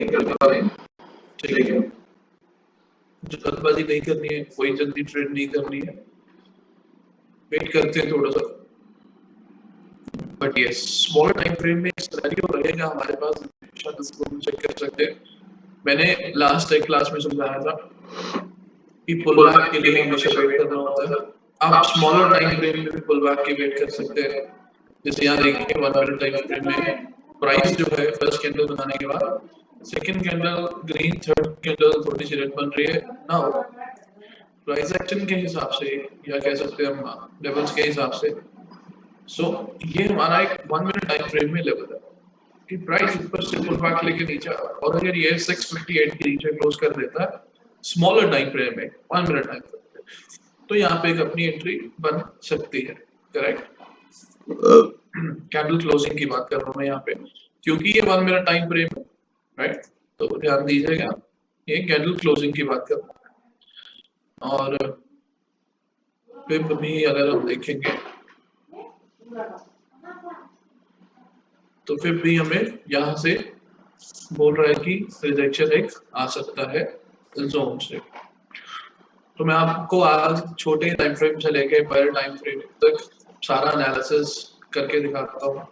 निकल पाए, ठीक है। जल्दबाजी नहीं करनी है, कोई जल्दी ट्रेड नहीं करनी है, वेट करते हैं थोड़ा सा। बट ये स्मॉल टाइम फ्रेम में सिनेरियो रहेगा हमारे पास, शायद इसको हम चेक कर सकते हैं। मैंने लास्ट एक क्लास में समझाया था कि पुल बैक के लिए हमेशा वेट करना होता है। आप स्मॉलर टाइम फ्रेम में भी पुल बैक की वेट कर सकते हैं। जैसे यहाँ देखिए 1 मिनट टाइम फ्रेम में प्राइस जो है फर्स्ट कैंडल बनाने के बाद second candle green, third candle थोड़ी सी रेड बन रही है ना, प्राइस एक्शन के हिसाब से या कह सकते हैं हम लेवल्स के हिसाब से। सो ये हमारा एक 1 मिनट टाइम फ्रेम में लेवल है कि प्राइस ऊपर से पुल बैक लेके नीचे, और अगर ये 658 के नीचे क्लोज कर देता है स्मॉलर टाइम फ्रेम में 1 मिनट टाइम फ्रेम में, तो यहाँ पे एक अपनी एंट्री बन सकती है, करेक्ट। कैंडल क्लोजिंग की बात कर रहा हूँ मैं यहाँ पे, क्योंकि ये 1 मिनट टाइम फ्रेम है, राइट। तो ध्यान दीजिएगा, ये कैंडल क्लोजिंग की बात कर रहा हूँ। और फिर भी अगर हम देखेंगे तो फिर भी हमें यहाँ से बोल रहा है कि रिजेक्शन एक आ सकता है जोन से। तो मैं आपको आज छोटे टाइम फ्रेम से लेके बड़े टाइम फ्रेम तक सारा एनालिसिस करके दिखाता हूँ,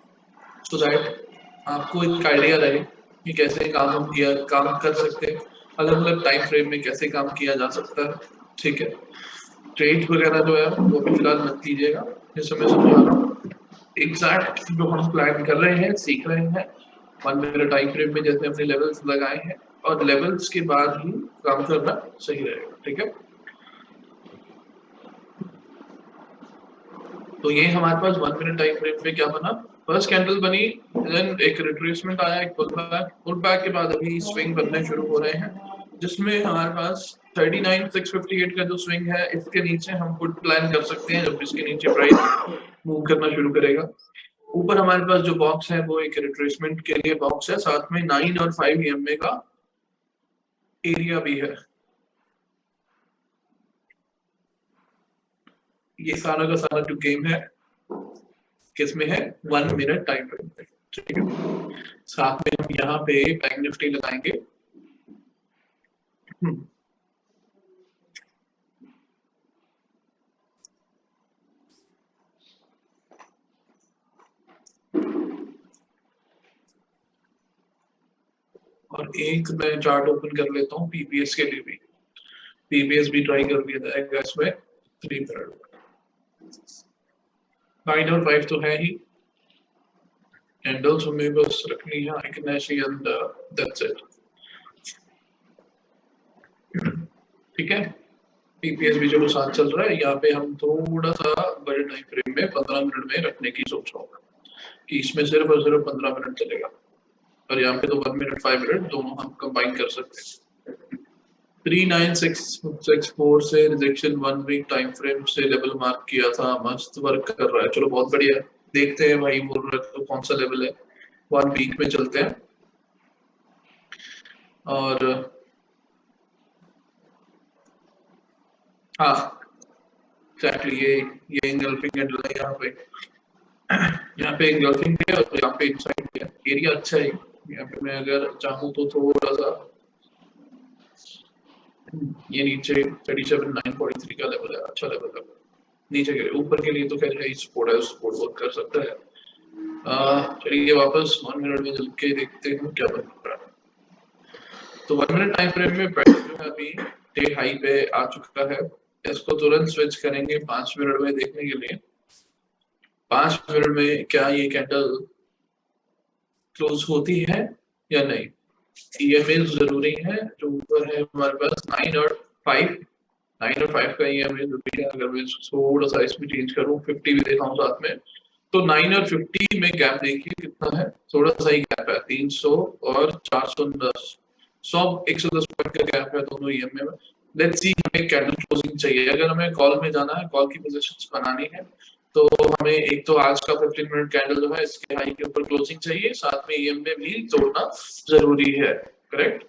सो दैट आपको एक आइडिया रहे कि कैसे काम कर सकते हैं, अलग अलग टाइम फ्रेम में कैसे काम किया जा सकता है, ठीक है। ट्रेड वगैरह जो है वो भी फिलहाल मत कीजिएगा, जैसे मैं समझा रहा हूँ। एग्जैक्ट जो हम प्लान कर रहे हैं, सीख रहे हैं 1 मिनट टाइम फ्रेम में जैसे हमने लेवल्स लगाए हैं, और लेवल्स के बाद ही काम करना सही रहेगा, ठीक है। तो ये हमारे पास 1 मिनट टाइम फ्रेम में क्या बना, फर्स्ट कैंडल बनी, देन एक रिट्रेसमेंट आया, एक पुल बैक के बाद अभी स्विंग बनने शुरू हो रहे हैं, जिसमें हमारे पास 39,658 का जो स्विंग है, इसके नीचे हम पुट प्लान कर सकते हैं जब इसके नीचे प्राइस मूव करना शुरू करेगा। ऊपर हमारे पास जो बॉक्स है वो एक रिट्रेसमेंट के लिए बॉक्स है, साथ में 9 और 5 EMA का एरिया भी है। ये सारा का सारा जो गेम है किसमें है, 1 मिनट टाइम फ्रेम पे, ठीक है। साथ में हम यहाँ पे बैंक निफ्टी लगाएंगे। और एक मैं चार्ट ओपन कर लेता हूँ पीपीएस के लिए भी, पीपीएस भी ट्राई कर लिया जाएगा इसमें 3 मिनट। 9 और 5 तो है ही, कैंडल्स हमें बस रखनी है आइकनेसी एंड दैट्स इट, ठीक है। पीपीएस भी जो साथ चल रहा है, यहाँ पे हम थोड़ा सा बड़े टाइम फ्रेम में 15 मिनट में रखने की सोच रहा हूँ कि इसमें सिर्फ और सिर्फ 15 मिनट चलेगा, और यहाँ पे तो 1 मिनट 5 मिनट दोनों हम कंबाइन कर सकते हैं। 39,664 से रिजेक्शन 1 वीक टाइम फ्रेम से लेवल मार्क किया था, मस्त वर्क कर रहा है, चलो बहुत बढ़िया है। देखते हैं भाई बोल रहे तो कौन सा लेवल है, 1 वीक में चलते हैं। और हाँ एग्जैक्टली, ये इंगल्फिंग कैंडल है यहाँ पे, यहाँ पे इंगल्फिंग है और यहाँ पे इनसाइड है, एरिया अच्छा है। यहाँ पे मैं अगर चाहूँ तो थोड़ा सा ये नीचे 37,943 का लेवल है, अच्छा लेवल है। नीचे के लिए, ऊपर के लिए तो खैर है सपोर्ट है, सपोर्ट वर्क कर सकता है। चलिए वापस 1 मिनट में चल के देखते हैं क्या बन रहा है। तो 1 मिनट टाइम फ्रेम में प्राइस जो है अभी डे हाई पे आ चुका है, इसको तुरंत स्विच करेंगे 5 मिनट में देखने के लिए। 5 मिनट में क्या ये कैंडल क्लोज होती है या नहीं। ईएमए जरूरी है, जो ऊपर है हमारे पास 9 और 5, 9 और 5 का ईएमए जरूरी है। अगर मैं थोड़ा सा इसमें चेंज करूँ, 50 भी देखा हूँ साथ में, तो 9 और 50 में गैप देखिए कितना है, थोड़ा सा ही गैप है, 300 और 410, 110 पॉइंट का गैप है दोनों ईएमए में। लेट्स सी, हमें कैंडल क्लोजिंग चाहिए, अगर हमें कॉल में जाना है, कॉल की पोजीशंस बनानी है, तो हमें एक तो आज का 15 मिनट कैंडल जो है इसके हाई के ऊपर क्लोजिंग चाहिए, साथ में ईएमए भी तोड़ना जरूरी है, करेक्ट।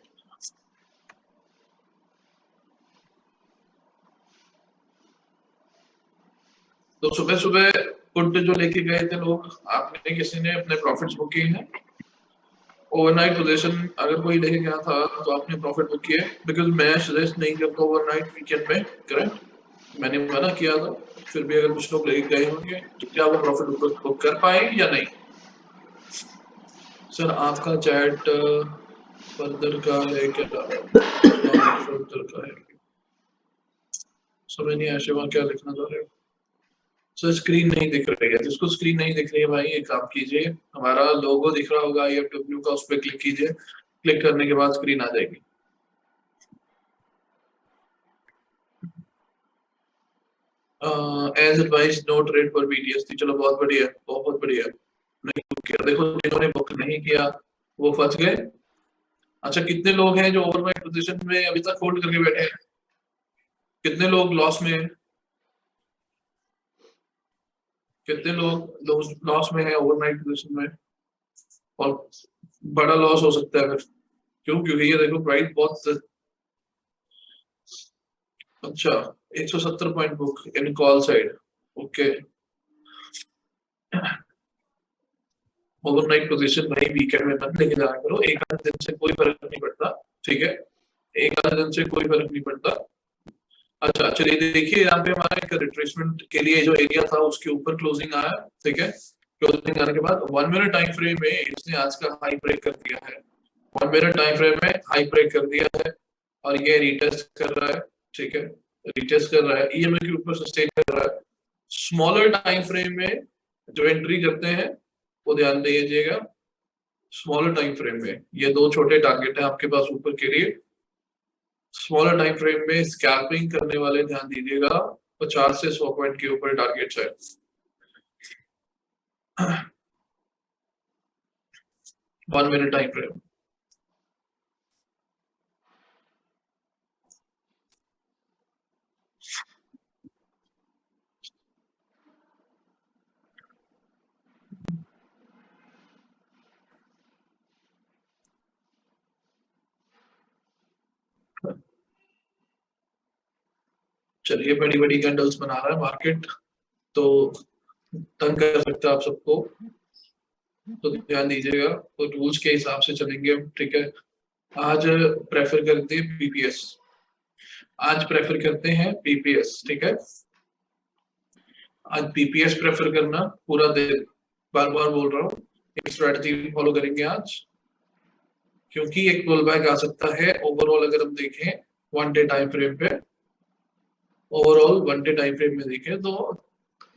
तो सुबह सुबह पुट जो लेके गए थे लोग, आपने किसी ने अपने प्रॉफिट्स बुक किए हैं? ओवरनाइट पोजीशन अगर कोई लेके गया था तो आपने प्रॉफिट बुक किया, बिकॉज मैं सजेस्ट नहीं करता ओवरनाइट वीकेंड में, करेक्ट, मैंने मना किया था, फिर भी अगर कुछ लोग लेके गए होंगे तो क्या वो प्रॉफिट बुक कर पाए या नहीं? सर आपका चैट फर्दर का है क्या? फर्दर का है, समझ नहीं आया शिवा क्या लिखना चाह रहे हो? सर स्क्रीन नहीं दिख रही है, जिसको स्क्रीन नहीं दिख रही है भाई एक काम कीजिए, हमारा लोगो दिख रहा होगा IFW का, उस पर क्लिक कीजिए, क्लिक करने के बाद स्क्रीन आ जाएगी। एज एडवाइस नो ट्रेड पर BTS, चलो बहुत बढ़िया, बहुत बढ़िया। नहीं बुक किया, देखो जिन्होंने बुक नहीं किया वो फंस गए। अच्छा कितने लोग हैं जो ओवरनाइट पोजीशन में अभी तक होल्ड करके बैठे हैं? कितने लोग लॉस में हैं? कितने लोग लॉस में है ओवरनाइट पोजीशन में? और बड़ा लॉस हो सकता है अगर, क्यों? क्योंकि ये देखो प्राइस बहुत अच्छा, 170 point book in call side, okay. Overnight position भाई वीकेंड में मत लेके जाया करो, एक आधे दिन से कोई फर्क नहीं पड़ता, ठीक है, एक आधे दिन से कोई फर्क नहीं पड़ता। अच्छा चलिए देखिए यहाँ पे हमारा एक रिट्रेसमेंट के लिए जो एरिया था उसके ऊपर क्लोजिंग आया, ठीक है, क्लोजिंग आने के बाद 1 मिनट टाइम फ्रेम में इसने आज का हाई ब्रेक कर दिया है, 1 मिनट टाइम फ्रेम में हाई ब्रेक कर दिया है और ये रिटेस्ट कर रहा है, ठीक है, रिटेस्ट कर रहा है, EMA के ऊपर सस्टेन कर रहा है। स्मॉलर टाइम फ्रेम में जो एंट्री करते हैं वो ध्यान दीजिएगा, स्मॉलर टाइम फ्रेम में ये दो छोटे टारगेट है आपके पास ऊपर के लिए, स्मॉलर टाइम फ्रेम में स्कैल्पिंग करने वाले ध्यान दीजिएगा, 50 से 100 पॉइंट के ऊपर टारगेट्स है। 1 मिनट टाइम फ्रेम, चलिए बड़ी बड़ी कैंडल्स बना रहा है मार्केट, तो तंग कर सकता है आप सबको, तो ध्यान दीजिएगा, तो रूल्स के हिसाब से चलेंगे हम, ठीक है। आज प्रेफर करते हैं PPS, आज प्रेफर करते हैं PPS, ठीक है, आज PPS प्रेफर करना पूरा दिन, बार बार बोल रहा हूँ, एक स्ट्रेटजी फॉलो करेंगे आज, क्योंकि एक पुल बैक आ सकता है ओवरऑल, अगर हम देखें 1 डे टाइम फ्रेम पे, ओवरऑल 1 डे टाइम फ्रेम में देखें तो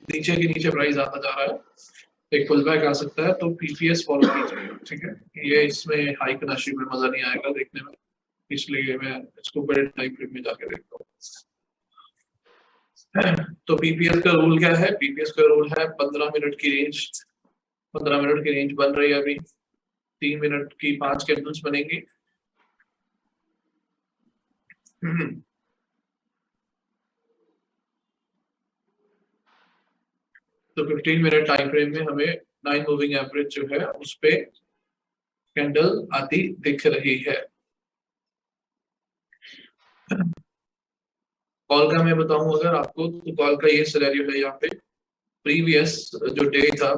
नीचे के नीचे प्राइस आता जा रहा है, एक पुल बैक आ सकता है, तो PPS फॉलो कीजिए, ठीक है, ये इसमें हाई कनाशी में मजा नहीं आएगा देखने में, इसलिए मैं इसको बड़े टाइम फ्रेम में जाके देखता हूँ। तो PPS का रूल क्या है? PPS का रूल है 15 मिनट की रेंज, 15 मिनट की रेंज बन रही है अभी, 3 मिनट की 5 कैंडल्स बनेगी। तो 15 मिनट टाइम फ्रेम में हमें 9 मूविंग एवरेज जो है उस पे कैंडल आती दिख रही है। कॉल का मैं बताऊं अगर आपको, तो कॉल का ये सिनेरियो है, यहाँ पे प्रीवियस जो डे था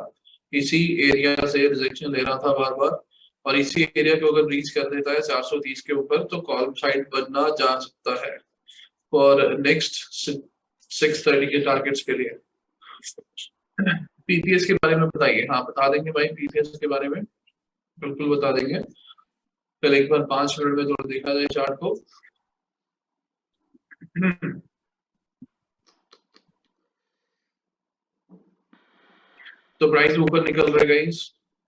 इसी एरिया से रिजेक्शन ले रहा था बार बार, और इसी एरिया को अगर रीच कर देता है 430 के ऊपर तो कॉल साइड बनना जा सकता है फॉर नेक्स्ट 6:30 के टारगेट्स के लिए। PPS के बारे में बताइए। हाँ बता देंगे भाई, PPS के बारे में बिल्कुल बता देंगे, कल एक बार 5 मिनट में थोड़ा देखा जाए चार्ट को। तो प्राइस ऊपर निकल रहा है गाइस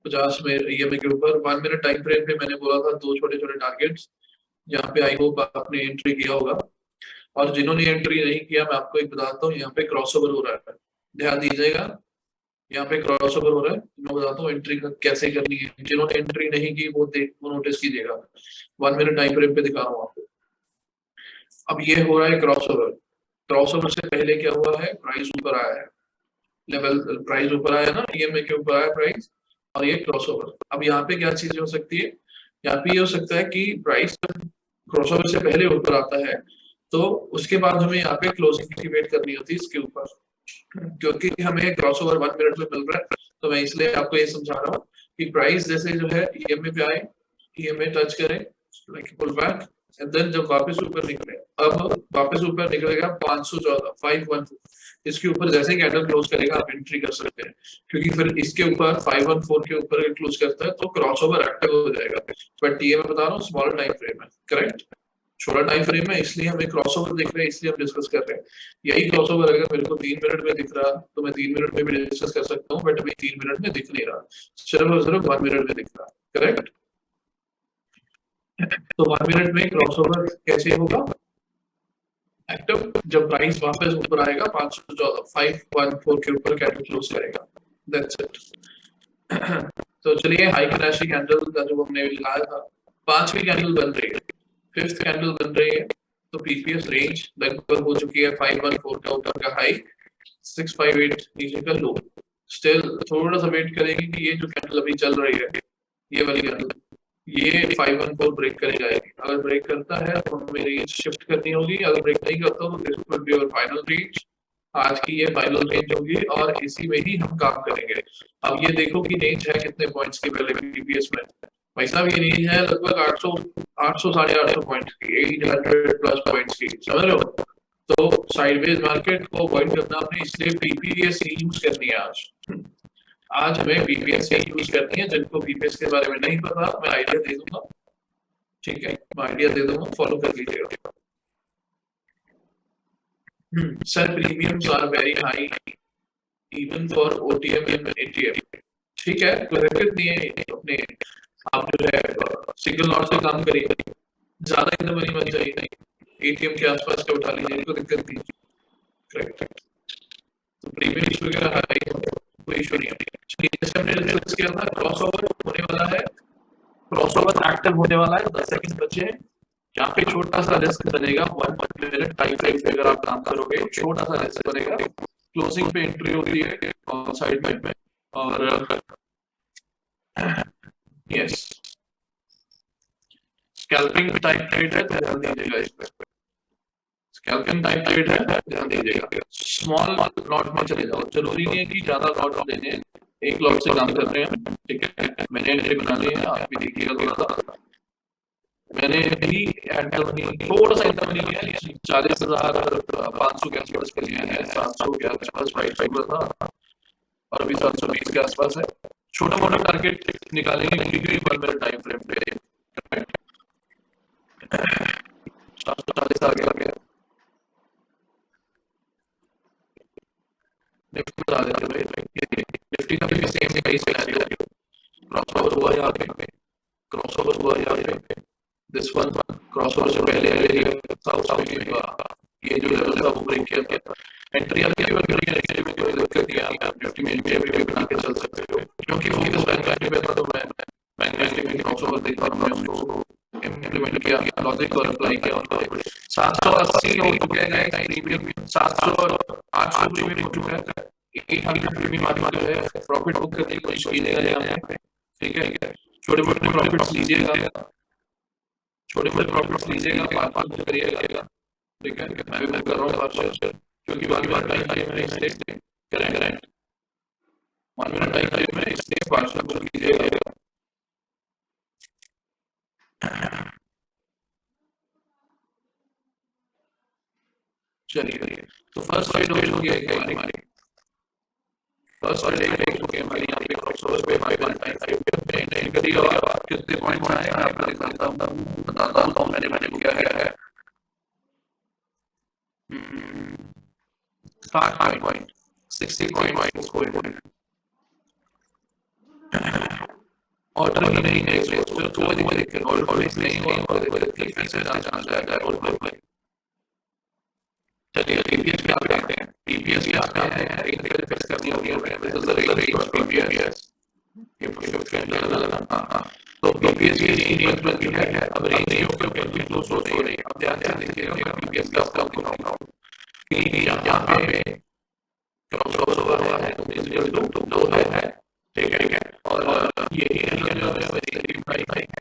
50 में EMA के ऊपर, 1 मिनट टाइम फ्रेम पे मैंने बोला था दो छोटे छोटे टारगेट्स, यहाँ पे आई होप आपने एंट्री किया होगा, और जिन्होंने एंट्री नहीं किया मैं आपको एक बताता हूँ, यहाँ पे क्रॉसओवर हो रहा है, ध्यान दीजिएगा, यहाँ पे क्रॉसओवर हो रहा है, मैं बताता हूँ एंट्री कैसे करनी है, जिन्होंने एंट्री नहीं की वो नोटिस कीजिएगा, 1 मिनट टाइम फ्रेम पे दिखा रहा हूँ आपको। अब ये हो रहा है क्रॉसओवर, क्रॉसओवर से पहले क्या हुआ है, प्राइस ऊपर आया है, लेवल प्राइस ऊपर आया ना, EMA के ऊपर आया प्राइस, और ये क्रॉसओवर। अब यहाँ पे क्या चीजें हो सकती है, यहाँ पे ये हो सकता है कि प्राइस क्रॉसओवर से पहले ऊपर आता है तो उसके बाद हमें यहाँ पे क्लोजिंग की वेट करनी होती है इसके ऊपर, क्योंकि हमें क्रॉसओवर 1 मिनट में मिल रहा है, तो मैं इसलिए आपको ये समझा रहा हूँ कि प्राइस जैसे जो है EMA पे आए ईएमए टच करें, like pull back, and then जब वापस ऊपर निकले, अब वापस ऊपर निकलेगा 514 514, इसके ऊपर जैसे कैंडल क्लोज करेगा आप एंट्री कर सकते हैं, क्योंकि फिर इसके ऊपर 514 के ऊपर क्लोज करता है तो क्रॉसओवर एक्टिव हो जाएगा। बट ये मैं बता रहा हूँ स्मॉल टाइम फ्रेम है, करेक्ट, छोटा टाइम फ्रेम है, इसलिए हमें क्रॉसओवर दिख रहा है, इसलिए हम डिस्कस कर रहे हैं। यही क्रॉसओवर अगर मेरे को 3 मिनट में दिख रहा तो मैं 3 मिनट में भी डिस्कस कर सकता हूँ, बट अभी 3 मिनट में दिख नहीं रहा, सिर्फ और सिर्फ 1 मिनट में दिख रहा, करेक्ट। तो 1 मिनट में क्रॉसओवर कैसे होगा एक्टिव, जब प्राइस वापस ऊपर आएगा 514 514 के ऊपर कैंडल क्लोज करेगा, दैट्स इट। तो चलिए हाई क्रैशिंग कैंडल का जो हमने लगाया था, 5वीं कैंडल बन रही है, 5th कैंडल बन रही है, तो पीपीएस रेंज लगभग हो चुकी है 514 का ऊपर का हाई, 658 नीचे का लो, स्टिल थोड़ा सा वेट करेंगे कि ये जो कैंडल अभी चल रही है, ये वाली कैंडल, ये 514 ब्रेक करे जाएगी, अगर ब्रेक करता है तो हमें रेंज शिफ्ट करनी होगी, अगर ब्रेक नहीं करता तो this will be our final range, आज की ये फाइनल रेंज होगी और इसी में ही हम काम करेंगे। अब ये देखो कि रेंज है कितने पॉइंट्स की पहले पीपीएस में, भाई साहब ये रेंज है लगभग 800 800 850 पॉइंट्स की, 800 प्लस पॉइंट्स की, समझ रहे हो। तो साइडवेज मार्केट को अवॉइड करना आपने, इसलिए पीपीएस यूज करनी है आज हमें पीपीएस यूज करनी है। जिनको पीपीएस के बारे में नहीं पता मैं आइडिया दे दूंगा, ठीक है, मैं आइडिया दे दूंगा, फॉलो कर लीजिएगा। Sir premiums are very high even for OTM and ATM, ठीक है, कोई दिक्कत नहीं है, अपने आप जो है सिंगल लॉट से काम करिए, ज्यादा इधर मनी मत चाहिए, एटीएम के आसपास के उठा लीजिए, कोई दिक्कत नहीं, करेक्ट। तो प्रीमियम्स वगैरह हाई, कोई इशू नहीं है। जैसे हमने डिस्कस किया था क्रॉसओवर होने वाला है, क्रॉसओवर एक्टिव होने वाला है, 10 सेकंड बचे हैं, यहाँ पे छोटा सा रिस्क बनेगा, 1 मिनट टाइम फ्रेम पे अगर आप काम करोगे छोटा सा रिस्क बनेगा, क्लोजिंग पे एंट्री होती है और साइड में और यस स्कैल्पिंग टाइप ट्रेड है तो ध्यान दीजिएगा इस पे, स्कैल्पिंग टाइप ट्रेड है ध्यान दीजिएगा, स्मॉल लॉट में चले जाओ, जरूरी नहीं है कि ज्यादा लॉट लेने हैं, एक लॉट से काम कर रहे हैं, ठीक है, मैंने एंट्री बनानी है, आप भी देखिएगा थोड़ा सा, मैंने भी थोड़ा सा इंटर मनी लिया, 40,500 के आसपास के लिया है, 700 के आसपास प्राइस हुआ था और अभी 720 के आसपास है, छोटा मोटा टारगेट निकालेंगे क्योंकि 1 मिनट टाइम फ्रेम पे 740 आ गया, निफ्टी बता देते भाई, निफ्टी का भी सेम प्राइस है, क्रॉसओवर हुआ यहाँ पे, क्रॉसओवर हुआ यहाँ पे, दिस वन क्रॉसओवर से पहले ये जो लेवल था वो ब्रेक किया था, एंट्री आप केवल करेंगे में कोई दिक्कत नहीं है, आप निफ्टी में एंट्री भी बना के चल सकते हो, क्योंकि फोकस बैंक निफ्टी पे था तो मैं बैंक निफ्टी में क्रॉसओवर देख रहा हूं, उसको इंप्लीमेंट किया, लॉजिक और अप्लाई किया, और 780 हो चुका है प्रीमियम, 700 और 800 प्रीमियम हो चुका है, 800 प्रीमियम आदमी जो है प्रॉफिट बुक करने की कोशिश कीजिएगा यहाँ पे, ठीक है, छोटे मोटे प्रॉफिट्स लीजिएगा, छोटे मोटे प्रॉफिट्स लीजिएगा, पार्ट करिएगा, ठीक है, मैं कर रहा हूँ पार्ट, क्योंकि बाकी बात टाइम फ्रेम में इसलिए करेंगे, 1 मिनट टाइम फ्रेम में इसलिए पार्ट कीजिएगा। चलिए तो फर्स्ट ट्रेड हो गया है हमारी, फर्स्ट ट्रेड हो गया हमारी, यहाँ पे क्रॉसओवर पे 515 पे एंट्री करी और कितने पॉइंट आए हैं आपको बताता हूँ मैंने क्या है, 60 पॉइंट 60 पॉइंट स्कोर ऑर्डर ही नहीं है, तो थोड़ी दिक्कत ऑर्डर नहीं हुआ और दिक्कत से जाना जाएगा ऑर्डर पे। चलिए टीपीएस पे आते हैं, टीपीएस पे आते हैं, इंडिकेटर फिक्स करनी होगी हमें, this is the rate for TPS, ये फिक्स करना लगाना, हां तो टीपीएस की रेंज बन गई है, अब रेंज के क्लोज हो रही है, अब ध्यान से देखिएगा टीपीएस का आपको दिखाऊंगा कि यहाँ पे क्रॉसओवर हुआ है, तो है, ठीक है, और ये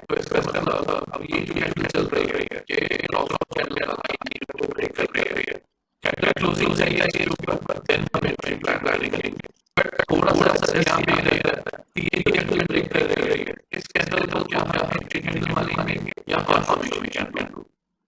तो इसका मतलब अब ये जो कैंडल चल रही है, ये क्रॉसओवर कैंडल का हाई ब्रेक कर रही है, कैंडल क्लोजिंग चाहिए इसके ऊपर, देन हमें ट्रेड प्लान करेंगे, बट थोड़ा सा यहाँ पे रहता है कि ये कैंडल ब्रेक कर रही है, इस कैंडल को क्या है, कैंडल कैंडल,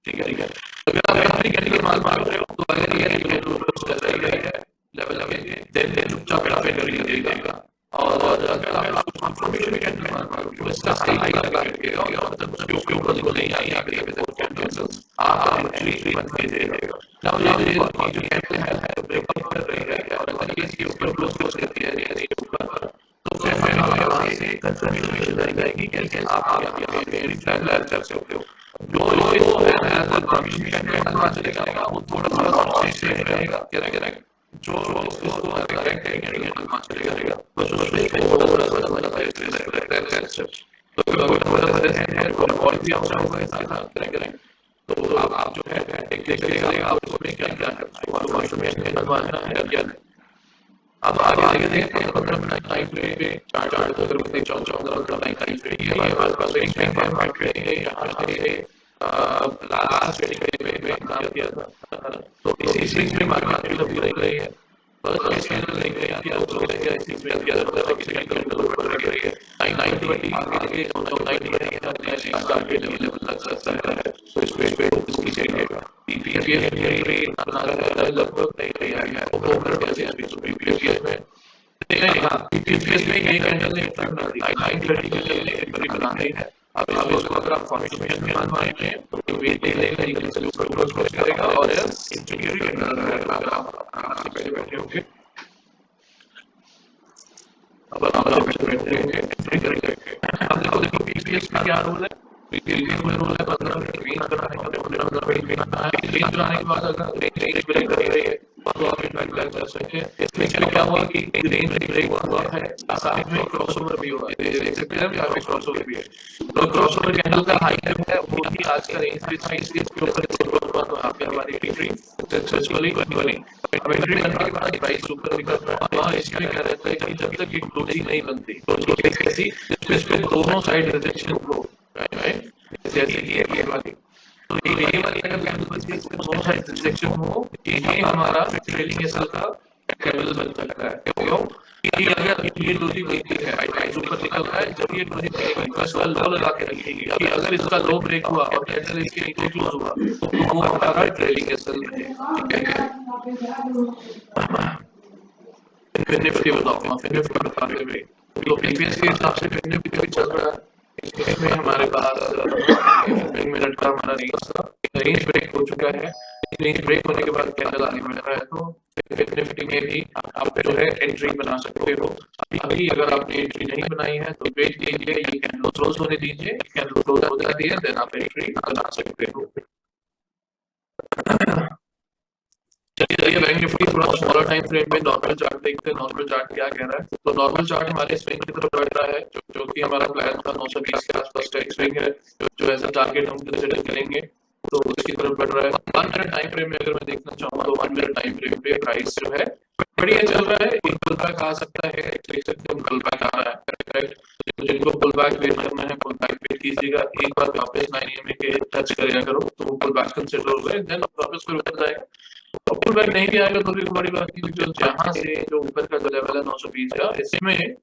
ठीक है। अगर आप एंट्री कैंडल के माल मार रहे हो तो अगर ये लेवल चल रही है लेवल में देन चुपचाप पे कर लीजिएगा, और अगर आप कंफर्मेशन कैंडल मार रहे हो तो इसका सही लगा रखिएगा, और जब उसके ऊपर को नहीं आई आगे पे तो कैंडल्स आप एंट्री बंद कर दीजिएगा। नाउ ये जो कैंडल है ब्रेकआउट कर रही है, और अगर ये इसके ऊपर क्लोज करती है ये ऊपर, तो फिर आप यहाँ से कंफर्मेशन आ जाएगी कि आप यहाँ पे एंट्री कर सकते हो। जो कंफर्मेशन कैंडल चलेगा वो थोड़ा सा से रहेगा, क्या जो उसको करेक्ट कैंडल चलेगा बस उसमें थोड़ा सा तो और भी अच्छा होगा इसके साथ करेंगे। तो आप जो है देखिएगा आप उसमें क्या क्या है, कंफर्मेशन बनवाना है या नहीं। अब आगे देखते हैं 15 मिनट टाइम फ्रेम पे चार्ट अगर मुझे 14 टाइम फ्रेम ये हमारे पास एक फ्रेम है मार्केट है यहाँ से लास्ट ट्रेडिंग पे काम किया था, तो इसी में मार्केट मतलब गिर रही है, बस इस कैंडल नहीं गई कि अब तो क्या इसी में क्या होता है कि कैंडल ऊपर बढ़ रही है 990 आगे जो 90 है ऐसे टारगेट लेवल लग सकता है, तो इस पे इसकी चाहिएगा पीपीएस रेट बना रहा है लगभग नहीं है वो ऊपर कैसे अभी तो पीपीएस में नहीं, हाँ पीपीएस में ये कैंडल ने बना दी 930 के लिए एंट्री बना दी है। अब इसको अगर आप फॉर्मेशन में बनवाएंगे हैं तो वेट लेगा ये चलो ऊपर क्रॉस करेगा और इंजीनियरिंग कैंडल रहेगा, अगर आप आराम से बैठे होंगे अब आप बैठे होंगे एंट्री करेंगे। अब देखो पीपीएस में क्या रूल है, पीपीएस में रूल है 15 मिनट रेंज बनाने का, 15 मिनट रेंज बनाना है, रेंज बनाने के बाद अगर रेंज ब्रेक कर रही है तो आप इन्वाइट कर सकते हैं। इसमें क्या हुआ कि एक रेंज ब्रेक हुआ है, साथ में क्रॉसओवर भी हुआ है, देख सकते हैं यहाँ पे क्रॉसओवर भी है, तो क्रॉसओवर कैंडल का हाई है वो ही आज का रेंज भी था, इसके ऊपर हुआ तो यहाँ पे हमारी एंट्री सक्सेसफुली बनी। अब एंट्री बनने के बाद प्राइस ऊपर निकल रहा है, इसमें क्या रहता है कि जब तक एक क्लोजिंग नहीं बनती तो कैसी जिसमें दोनों साइड रिजेक्शन हो, राइट, जैसे कि ये वाली, तो ये वाली अगर कैंडल बनती है दोनों साइड रिजेक्शन हो, ये हमारा ट्रेलिंग एसएल का कैंडल बन सकता है। क्यों कि अगर ये डोजी बनती है प्राइस ऊपर निकल रहा है, जब ये डोजी बनेगी तो इसका लो लगा के रखेगी कि अगर इसका लो ब्रेक हुआ और कैंडल इसके नीचे क्लोज हुआ तो वो हमारा ट्रेलिंग एसएल रहेगा, ठीक है। फिर निफ्टी बताऊंगा, फिर निफ्टी बताते हुए तो पीपीएस के हिसाब से फिर निफ्टी भी चल रहा है, इसमें हमारे पास 1 मिनट का हमारा रेंज था, रेंज ब्रेक हो चुका है, रेंज ब्रेक होने के बाद कैंडल आगे बढ़ रहा है, तो फिर निफ्टी में भी आप जो है एंट्री बना सकते हो। अभी अगर आपने एंट्री नहीं बनाई है तो वेट कीजिए, ये कैंडल क्लोज होने दीजिए, कैंडल क्लोज हो जाती है देन आप एंट्री बना सकते हो। चलिए बैंक निफ्टी थोड़ा स्मॉलर टाइम फ्रेम में नॉर्मल चार्ट देखते हैं, नॉर्मल चार्ट क्या कह रहा है। तो नॉर्मल चार्ट हमारे स्विंग की तरफ बढ़ रहा है, जो कि हमारा प्लान था 920 के आसपास का एक स्विंग है जो एज अ टारगेट हम कंसीडर करेंगे, तो उसकी तरफ बढ़ रहा है। 1 मिनट टाइम फ्रेम में अगर मैं देखना चाहूँ तो 1 मिनट टाइम फ्रेम पे प्राइस जो है बढ़िया चल रहा है, एक पुल बैक आ सकता है, देख सकते हैं पुल बैक आ रहा है, करेक्ट। तो जिनको पुल बैक वेट करना है पुल बैक वेट कीजिएगा, एक बार वापस 9 के टच करेगा करो तो पुल बैक कंसीडर हो गए, देन वापस फिर ऊपर जाएगा, पुल बैक नहीं भी आएगा तो भी बड़ी बात नहीं, जो जहां से जो ऊपर का जो लेवल है 920 का, इसमें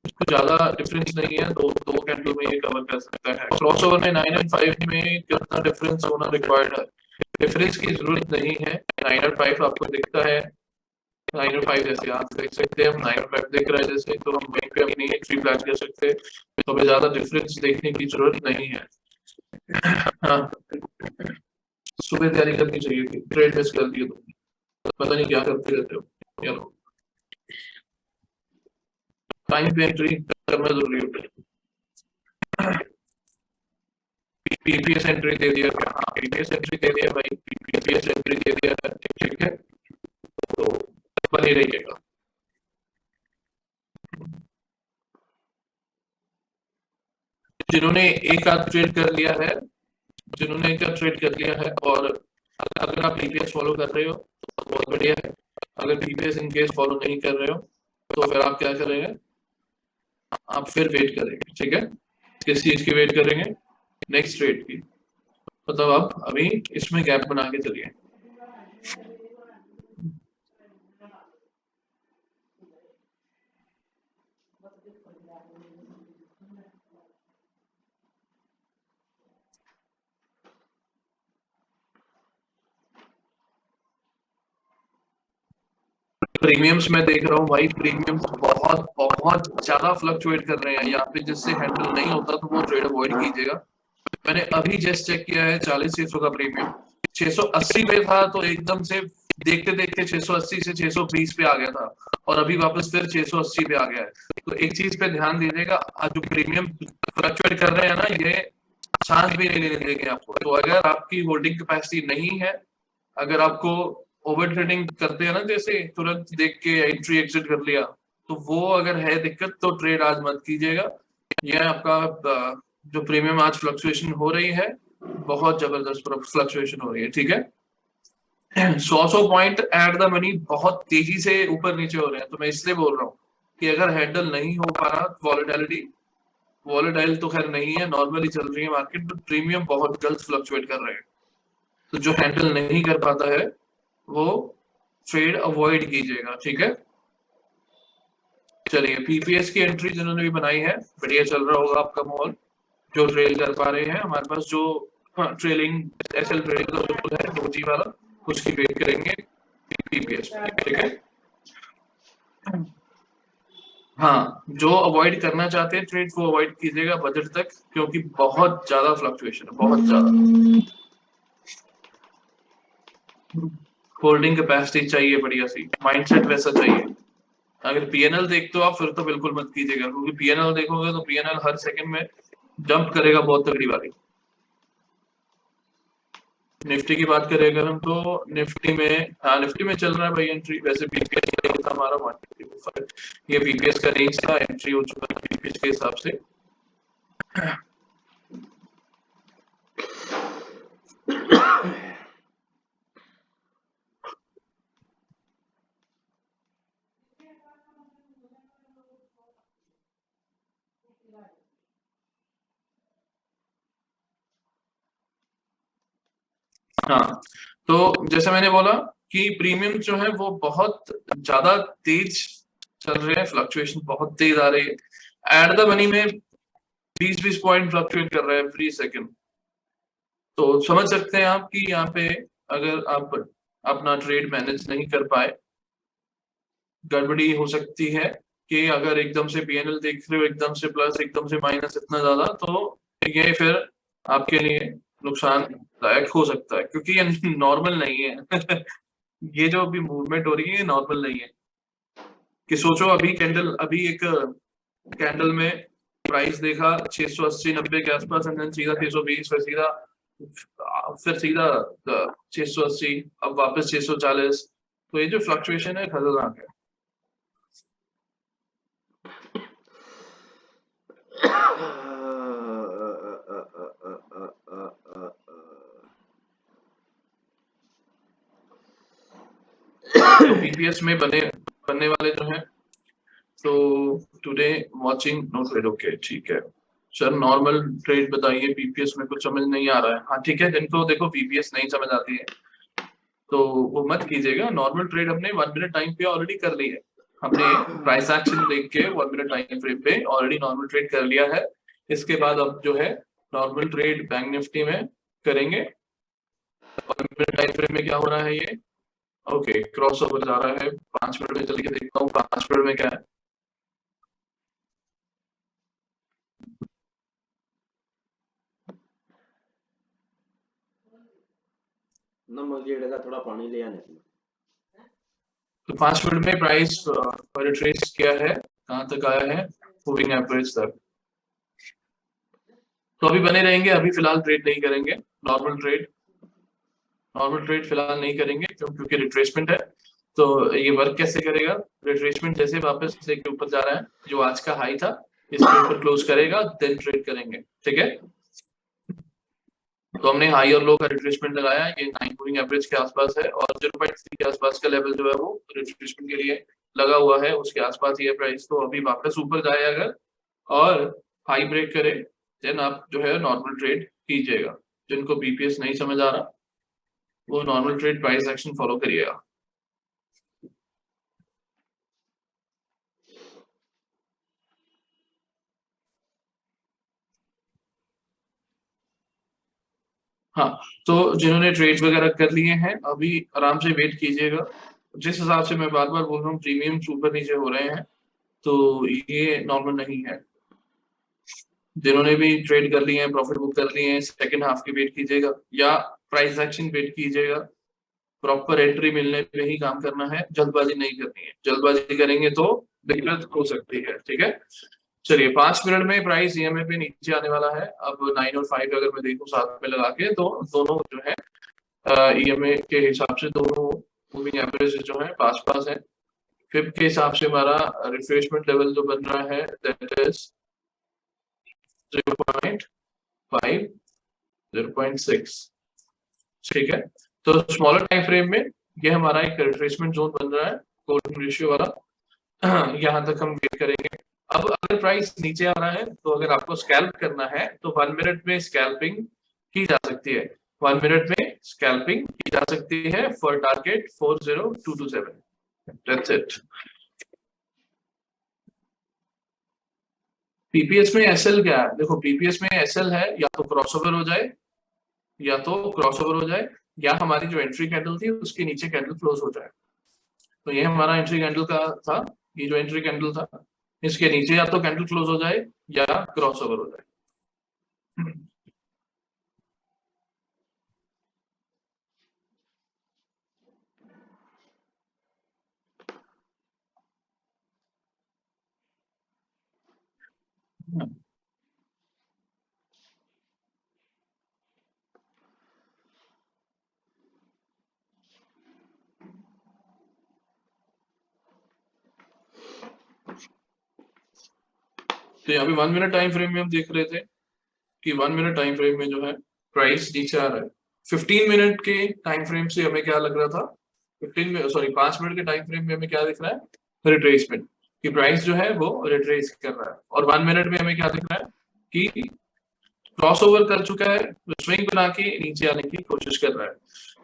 कुछ ज्यादा डिफरेंस नहीं है, दो दो कैंडल में ये कवर कर सकता है। क्रॉसओवर में 9 और 5 में कितना डिफरेंस होना रिक्वायर्ड है, डिफरेंस की जरूरत नहीं है। 9 और 5 आपको दिखता है, 9 और 5 जैसे आप देख सकते हैं, हम 9 और 5 दिख रहा है जैसे, तो हम वहीं पे अपनी एंट्री प्लान कर सकते हैं, तो हमें ज्यादा डिफरेंस देखने की जरूरत नहीं है। हाँ, सुबह तैयारी करनी चाहिए थी, ट्रेड मिस कर दिया तो पता नहीं क्या करते रहते हो। चलो टाइम पे एंट्री करना जरूरी होता है। पीपीएस एंट्री दे दिया, हाँ पीपीएस एंट्री दे दिया भाई, पीपीएस एंट्री दे दिया है, ठीक है, तो बने रहिएगा। जिन्होंने एक आध ट्रेड कर लिया है, जिन्होंने एक आध ट्रेड कर लिया है, और अगर आप पीपीएस फॉलो कर रहे हो तो बहुत बढ़िया है, अगर पीपीएस इन केस फॉलो नहीं कर रहे हो तो फिर आप क्या करेंगे, आप फिर वेट करेंगे, ठीक है। किस चीज की वेट करेंगे, नेक्स्ट ट्रेड की, मतलब आप अभी इसमें गैप बना के चलिए। प्रीमियम्स में देख रहा हूँ भाई, प्रीमियम्स बहुत बहुत ज्यादा फ्लक्चुएट कर रहे हैं यहाँ पे, जिससे हैंडल नहीं होता तो वो ट्रेड अवॉइड कीजिएगा। मैंने अभी जस्ट चेक किया है 40-600 का प्रीमियम, 680 पे था तो एकदम से देखते देखते 680 से 620 पे आ गया था, और अभी वापस फिर 680 पे आ गया है। तो एक चीज पे ध्यान दीजिएगा, जो प्रीमियम फ्लक्चुएट कर रहे हैं ना, ये सांस भी नहीं लेने देंगे आपको। तो अगर आपकी होल्डिंग कैपेसिटी नहीं है, अगर आपको ओवर ट्रेडिंग करते हैं ना, जैसे तुरंत देख के एंट्री एग्जिट कर लिया, तो वो अगर है दिक्कत तो ट्रेड आज मत कीजिएगा। यह आपका जो प्रीमियम आज फ्लक्चुएशन हो रही है, बहुत जबरदस्त फ्लक्चुएशन हो रही है, ठीक है। 100 पॉइंट एट द मनी बहुत तेजी से ऊपर नीचे हो रहे हैं, तो मैं इसलिए बोल रहा हूँ कि अगर हैंडल नहीं हो पा रहा, वॉलेटिलिटी, वॉलेटाइल तो खैर नहीं है, नॉर्मली चल रही है मार्केट, बट प्रीमियम बहुत जल्द फ्लक्चुएट कर रहे हैं, तो जो हैंडल नहीं कर पाता है वो ट्रेड अवॉइड कीजिएगा, ठीक है। चलिए, पीपीएस की एंट्री जिन्होंने भी बनाई है, बढ़िया चल रहा होगा आपका मॉल, जो ट्रेल कर पा रहे हैं। हमारे पास जो ट्रेलिंग एसएल ट्रेडिंग का जो है डोजी वाला, उसकी वेट करेंगे पीपीएस में, ठीक है। हाँ, जो अवॉइड करना चाहते हैं ट्रेड, वो अवॉइड कीजिएगा बजट तक, क्योंकि बहुत ज्यादा फ्लक्चुएशन है, बहुत ज्यादा। होल्डिंग कैपेसिटी चाहिए बढ़िया सी, माइंडसेट वैसा चाहिए। अगर पीएनएल देखते हो आप, फिर तो बिल्कुल मत कीजिएगा, क्योंकि पीएनएल देखोगे तो पीएनएल हर सेकंड में जंप करेगा बहुत तगड़ी वाली। निफ्टी की बात करें अगर हम, तो निफ्टी में, हाँ निफ्टी में चल रहा है भाई एंट्री, वैसे बीपीएस का रेंज था हमारा 155, ये बीपीएस का रेंज था, एंट्री हो चुका है बीपीएस के हिसाब से। हाँ, तो जैसे मैंने बोला कि प्रीमियम जो है वो बहुत ज्यादा तेज चल रहे हैं, फ्लक्चुएशन बहुत तेज आ रही है। एट द मनी में 20-20 पॉइंट फ्लक्चुएट कर रहा है एवरी सेकंड। तो समझ सकते हैं आप कि यहाँ पे अगर आप अपना ट्रेड मैनेज नहीं कर पाए, गड़बड़ी हो सकती है कि अगर एकदम से पीएनएल देख रहे हो एकदम से प्लस एकदम से माइनस इतना ज्यादा, तो ये फिर आपके लिए नुकसानदायक हो सकता है, क्योंकि ये नॉर्मल नहीं है। ये जो अभी मूवमेंट हो रही है ये नॉर्मल नहीं है। कि सोचो अभी कैंडल, अभी एक कैंडल में प्राइस देखा 680-90 के आसपास, एंड देन सीधा 620, फिर सीधा 680, अब वापस 640। तो ये जो फ्लक्चुएशन है खतरनाक है। तो पीपीएस में बनने वाले जो हैं, तो today watching no trade, okay ठीक है सर, नॉर्मल ट्रेड बताइए, पीपीएस में कुछ समझ नहीं आ रहा है। हाँ ठीक है, जिनको देखो पीपीएस नहीं समझ आती है तो वो मत कीजिएगा। नॉर्मल ट्रेड हमने 1 मिनट टाइम पे ऑलरेडी कर ली है, हमने प्राइस एक्शन देख के 1 मिनट टाइम फ्रेम पे ऑलरेडी नॉर्मल ट्रेड कर लिया है। इसके बाद अब जो है नॉर्मल ट्रेड बैंक निफ्टी में करेंगे। 1 मिनट टाइम फ्रेम में क्या हो रहा है ये, ओके क्रॉस ओवर जा रहा है। 5 मिनट में चल के देखता हूँ 5 मिनट में क्या है। थोड़ा पानी ले आने से। तो 5 मिनट में प्राइस रिट्रेस किया है, कहाँ तक आया है, मूविंग एवरेज तक। तो अभी बने रहेंगे, अभी फिलहाल ट्रेड नहीं करेंगे, नॉर्मल ट्रेड फिलहाल नहीं करेंगे, क्योंकि रिट्रेसमेंट है। तो ये वर्क कैसे करेगा, रिट्रेसमेंट जैसे वापस लेके ऊपर जा रहा है, जो आज का हाई था इसके ऊपर क्लोज करेगा, देन ट्रेड करेंगे, ठीक है। तो हमने हाई और लो का रिट्रेसमेंट लगाया, ये 9 मूविंग एवरेज के आसपास है, और 0.3 के आसपास का लेवल जो है वो रिट्रेसमेंट के लिए लगा हुआ है, उसके आसपास ही है प्राइस। तो अभी वापस ऊपर जाए अगर और हाई ब्रेक करे, देन आप जो है नॉर्मल ट्रेड कीजिएगा। जिनको बीपीएस नहीं समझ आ रहा, वो normal trade price action follow करिएगा। हाँ, तो जिन्होंने ट्रेड वगैरह कर लिए हैं अभी आराम से वेट कीजिएगा, जिस हिसाब से मैं बार बार बोल रहा हूँ प्रीमियम ऊपर नीचे हो रहे हैं, तो ये नॉर्मल नहीं है। जिन्होंने भी ट्रेड कर लिए हैं, प्रॉफिट बुक कर लिए हैं, सेकंड हाफ की वेट कीजिएगा या प्राइस एक्शन वेट कीजिएगा। प्रॉपर एंट्री मिलने पे ही काम करना है, जल्दबाजी नहीं करनी है। जल्दबाजी करेंगे तो दिक्कत हो सकती है। ठीक है, चलिए 5 मिनट में प्राइस ईएमए पे नीचे आने वाला है। अब 9 और 5 अगर मैं देखूं साथ में लगा के, तो दोनों जो है ईएमए के हिसाब से दोनों मूविंग एवरेज जो है पास पास है। फिब के हिसाब से हमारा रिफ्रेशमेंट लेवल जो बन रहा है दैट इज 0.5, 0.6। ठीक है, तो स्मॉलर टाइम फ्रेम में ये हमारा एक रिट्रेसमेंट जोन बन रहा है, गोल्डन रेशियो वाला। यहाँ तक हम वेट करेंगे। अब अगर प्राइस नीचे आ रहा है, तो अगर आपको स्कैल्प करना है तो 1 मिनट में स्कैल्पिंग की जा सकती है। 1 मिनट में स्कैल्पिंग की जा सकती है for target 40227। That's it. PPS में एसएल क्या है? देखो पीपीएस में एसएल है, या तो क्रॉसओवर हो जाए, या तो क्रॉसओवर हो जाए, या हमारी जो एंट्री कैंडल थी उसके नीचे कैंडल क्लोज हो जाए। तो ये हमारा एंट्री कैंडल का था। ये जो एंट्री कैंडल था, इसके नीचे या तो कैंडल क्लोज हो जाए या क्रॉस ओवर हो जाए। तो यहाँ पे 1 मिनट टाइम फ्रेम में हम देख रहे थे कि 1 मिनट टाइम फ्रेम में जो है प्राइस नीचे आ रहा है। 15 मिनट के टाइम फ्रेम से हमें क्या लग रहा था? 5 मिनट के टाइम फ्रेम में हमें क्या दिख रहा है? रिट्रेसमेंट, कि प्राइस जो है वो रिट्रेस कर रहा है। और 1 मिनट में हमें क्या दिख रहा है कि क्रॉसओवर कर चुका है, स्विंग बना के नीचे आने की कोशिश कर रहा है।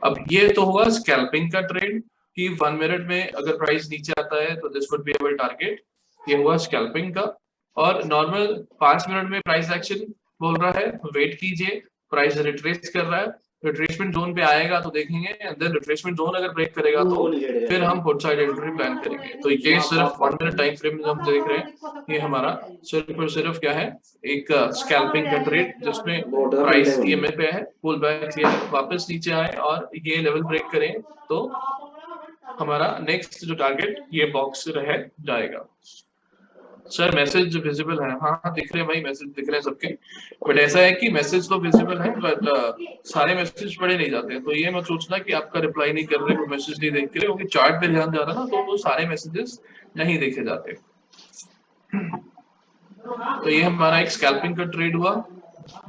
अब ये तो हुआ स्कैल्पिंग का ट्रेड, कि 1 मिनट में अगर प्राइस नीचे आता है तो this would be our target. ये हुआ स्कैल्पिंग का। और नॉर्मल 5 मिनट में प्राइस एक्शन बोल रहा है वेट कीजिए, प्राइस रिट्रेस कर रहा है, रिट्रेसमेंट जोन पे आएगा तो देखेंगे, एंड देन रिट्रेसमेंट जोन अगर ब्रेक करेगा तो फिर हम पुट साइड एंट्री प्लान करेंगे। तो ये सिर्फ 1 मिनट टाइम फ्रेम में हम देख रहे हैं, ये हमारा सिर्फ और सिर्फ क्या है? एक स्कैल्पिंग का ट्रेड, जिसमें प्राइस ईएमए पे है, पुल बैक किया है, वापस नीचे आए और ये लेवल ब्रेक करें तो हमारा नेक्स्ट जो टारगेट ये बॉक्स रह जाएगा। सर मैसेज विजिबल है? हाँ हाँ, दिख रहे हैं भाई, मैसेज दिख रहे हैं सबके। बट ऐसा है कि मैसेज तो विजिबल है, बट सारे मैसेज पढ़े नहीं जाते हैं। तो ये मत सोचना कि आपका रिप्लाई नहीं कर रहे हो, मैसेज नहीं देख रहे हो, क्योंकि चार्ट पे ध्यान जा रहा है ना, तो वो सारे मैसेजेस नहीं देखे जाते। तो ये हमारा एक स्कैल्पिंग का ट्रेड हुआ।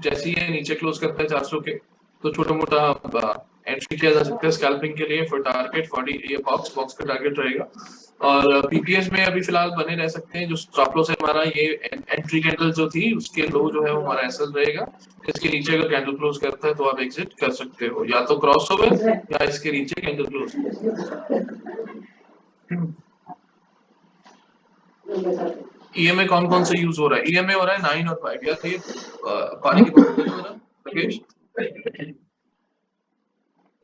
जैसे ही ये नीचे क्लोज करता है 400 के, तो छोटा मोटा एंट्री किया जा सकता है स्कैल्पिंग के लिए फॉर टारगेट 40। ये बॉक्स बॉक्स का टारगेट रहेगा। और पीपीएस में अभी फिलहाल बने रह सकते हैं। जो स्टॉप लॉस है हमारा, ये एंट्री कैंडल जो थी उसके लो जो है वो हमारा एसएल रहेगा। इसके नीचे अगर कैंडल क्लोज करता है तो आप एग्जिट कर सकते हो, या तो क्रॉस ओवर या इसके नीचे कैंडल क्लोज। ईएमए कौन कौन से यूज हो रहा है? ईएमए हो रहा है 9 और 5। यार ये पानी की बोतल दे दो जरा राकेश।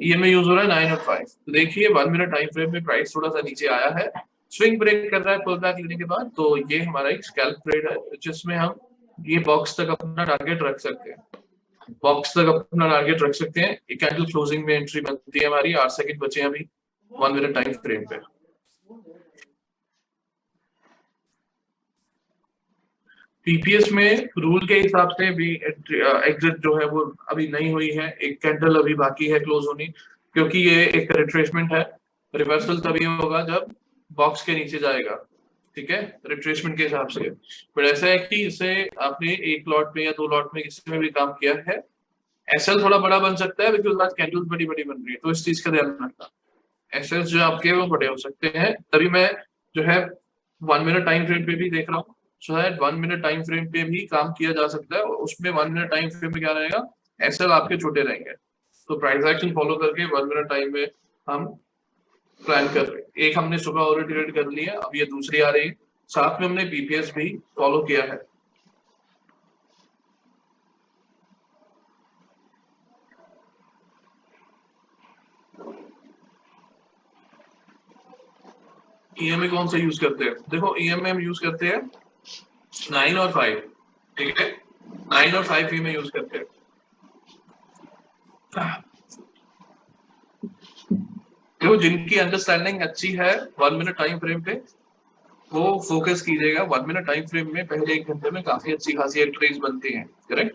ईएमए यूज हो रहा है 9 और 5। तो देखिए 1 मिनट टाइम फ्रेम में प्राइस थोड़ा सा नीचे आया है, स्विंग ब्रेक कर रहा है पुल बैक लेने के बाद। तो ये हमारा एक स्कैल्प ट्रेड है, जिसमें हम ये बॉक्स तक अपना टारगेट रख सकते हैं। बॉक्स तक अपना टारगेट रख सकते हैं। एक कैंडल क्लोजिंग में एंट्री बनती है हमारी। 8 सेकंड बचे हैं अभी 1 मिनट टाइम फ्रेम पे। पीपीएस में रूल के हिसाब से भी एग्जिट जो है वो अभी नहीं हुई है। एक कैंडल अभी बाकी है क्लोज होनी, क्योंकि ये एक रिट्रेसमेंट है। रिवर्सल तभी होगा जब बॉक्स के नीचे जाएगा। ठीक है, रिट्रेसमेंट के हिसाब से। पर ऐसा है कि इसे आपने एक लॉट में या 2 लॉट में किसी में भी काम किया है, एसएल थोड़ा बड़ा बन सकता है, बिकॉज आज कैंडल्स बड़ी बड़ी बन रही है, तो इस चीज का ध्यान रखना। एसएल जो आपके वो बड़े हो सकते हैं, तभी मैं जो है 1 मिनट टाइम फ्रेम पे भी देख रहा हूँ। शायद 1 मिनट टाइम फ्रेम पे भी काम किया जा सकता है, और उसमें 1 मिनट टाइम फ्रेम में क्या रहेगा? एसएल आपके छोटे रहेंगे। तो प्राइस एक्शन फॉलो करके 1 मिनट टाइम में हम प्लान कर रहे हैं। एक हमने सुबह ऑलरेडी ट्रेड कर लिया, अब ये दूसरी आ रही है। साथ में हमने पीपीएस भी फॉलो किया है। ईएमए कौन सा यूज करते हैं? देखो ईएमए हम यूज करते हैं 9 और 5, ठीक है, 9 और 5 में यूज करते हैं। देखो जिनकी अंडरस्टैंडिंग अच्छी है 1 मिनट टाइम फ्रेम पे, वो फोकस कीजिएगा। 1 मिनट टाइम फ्रेम में पहले 1 घंटे में काफी अच्छी खासी एंट्रीज बनती हैं, करेक्ट।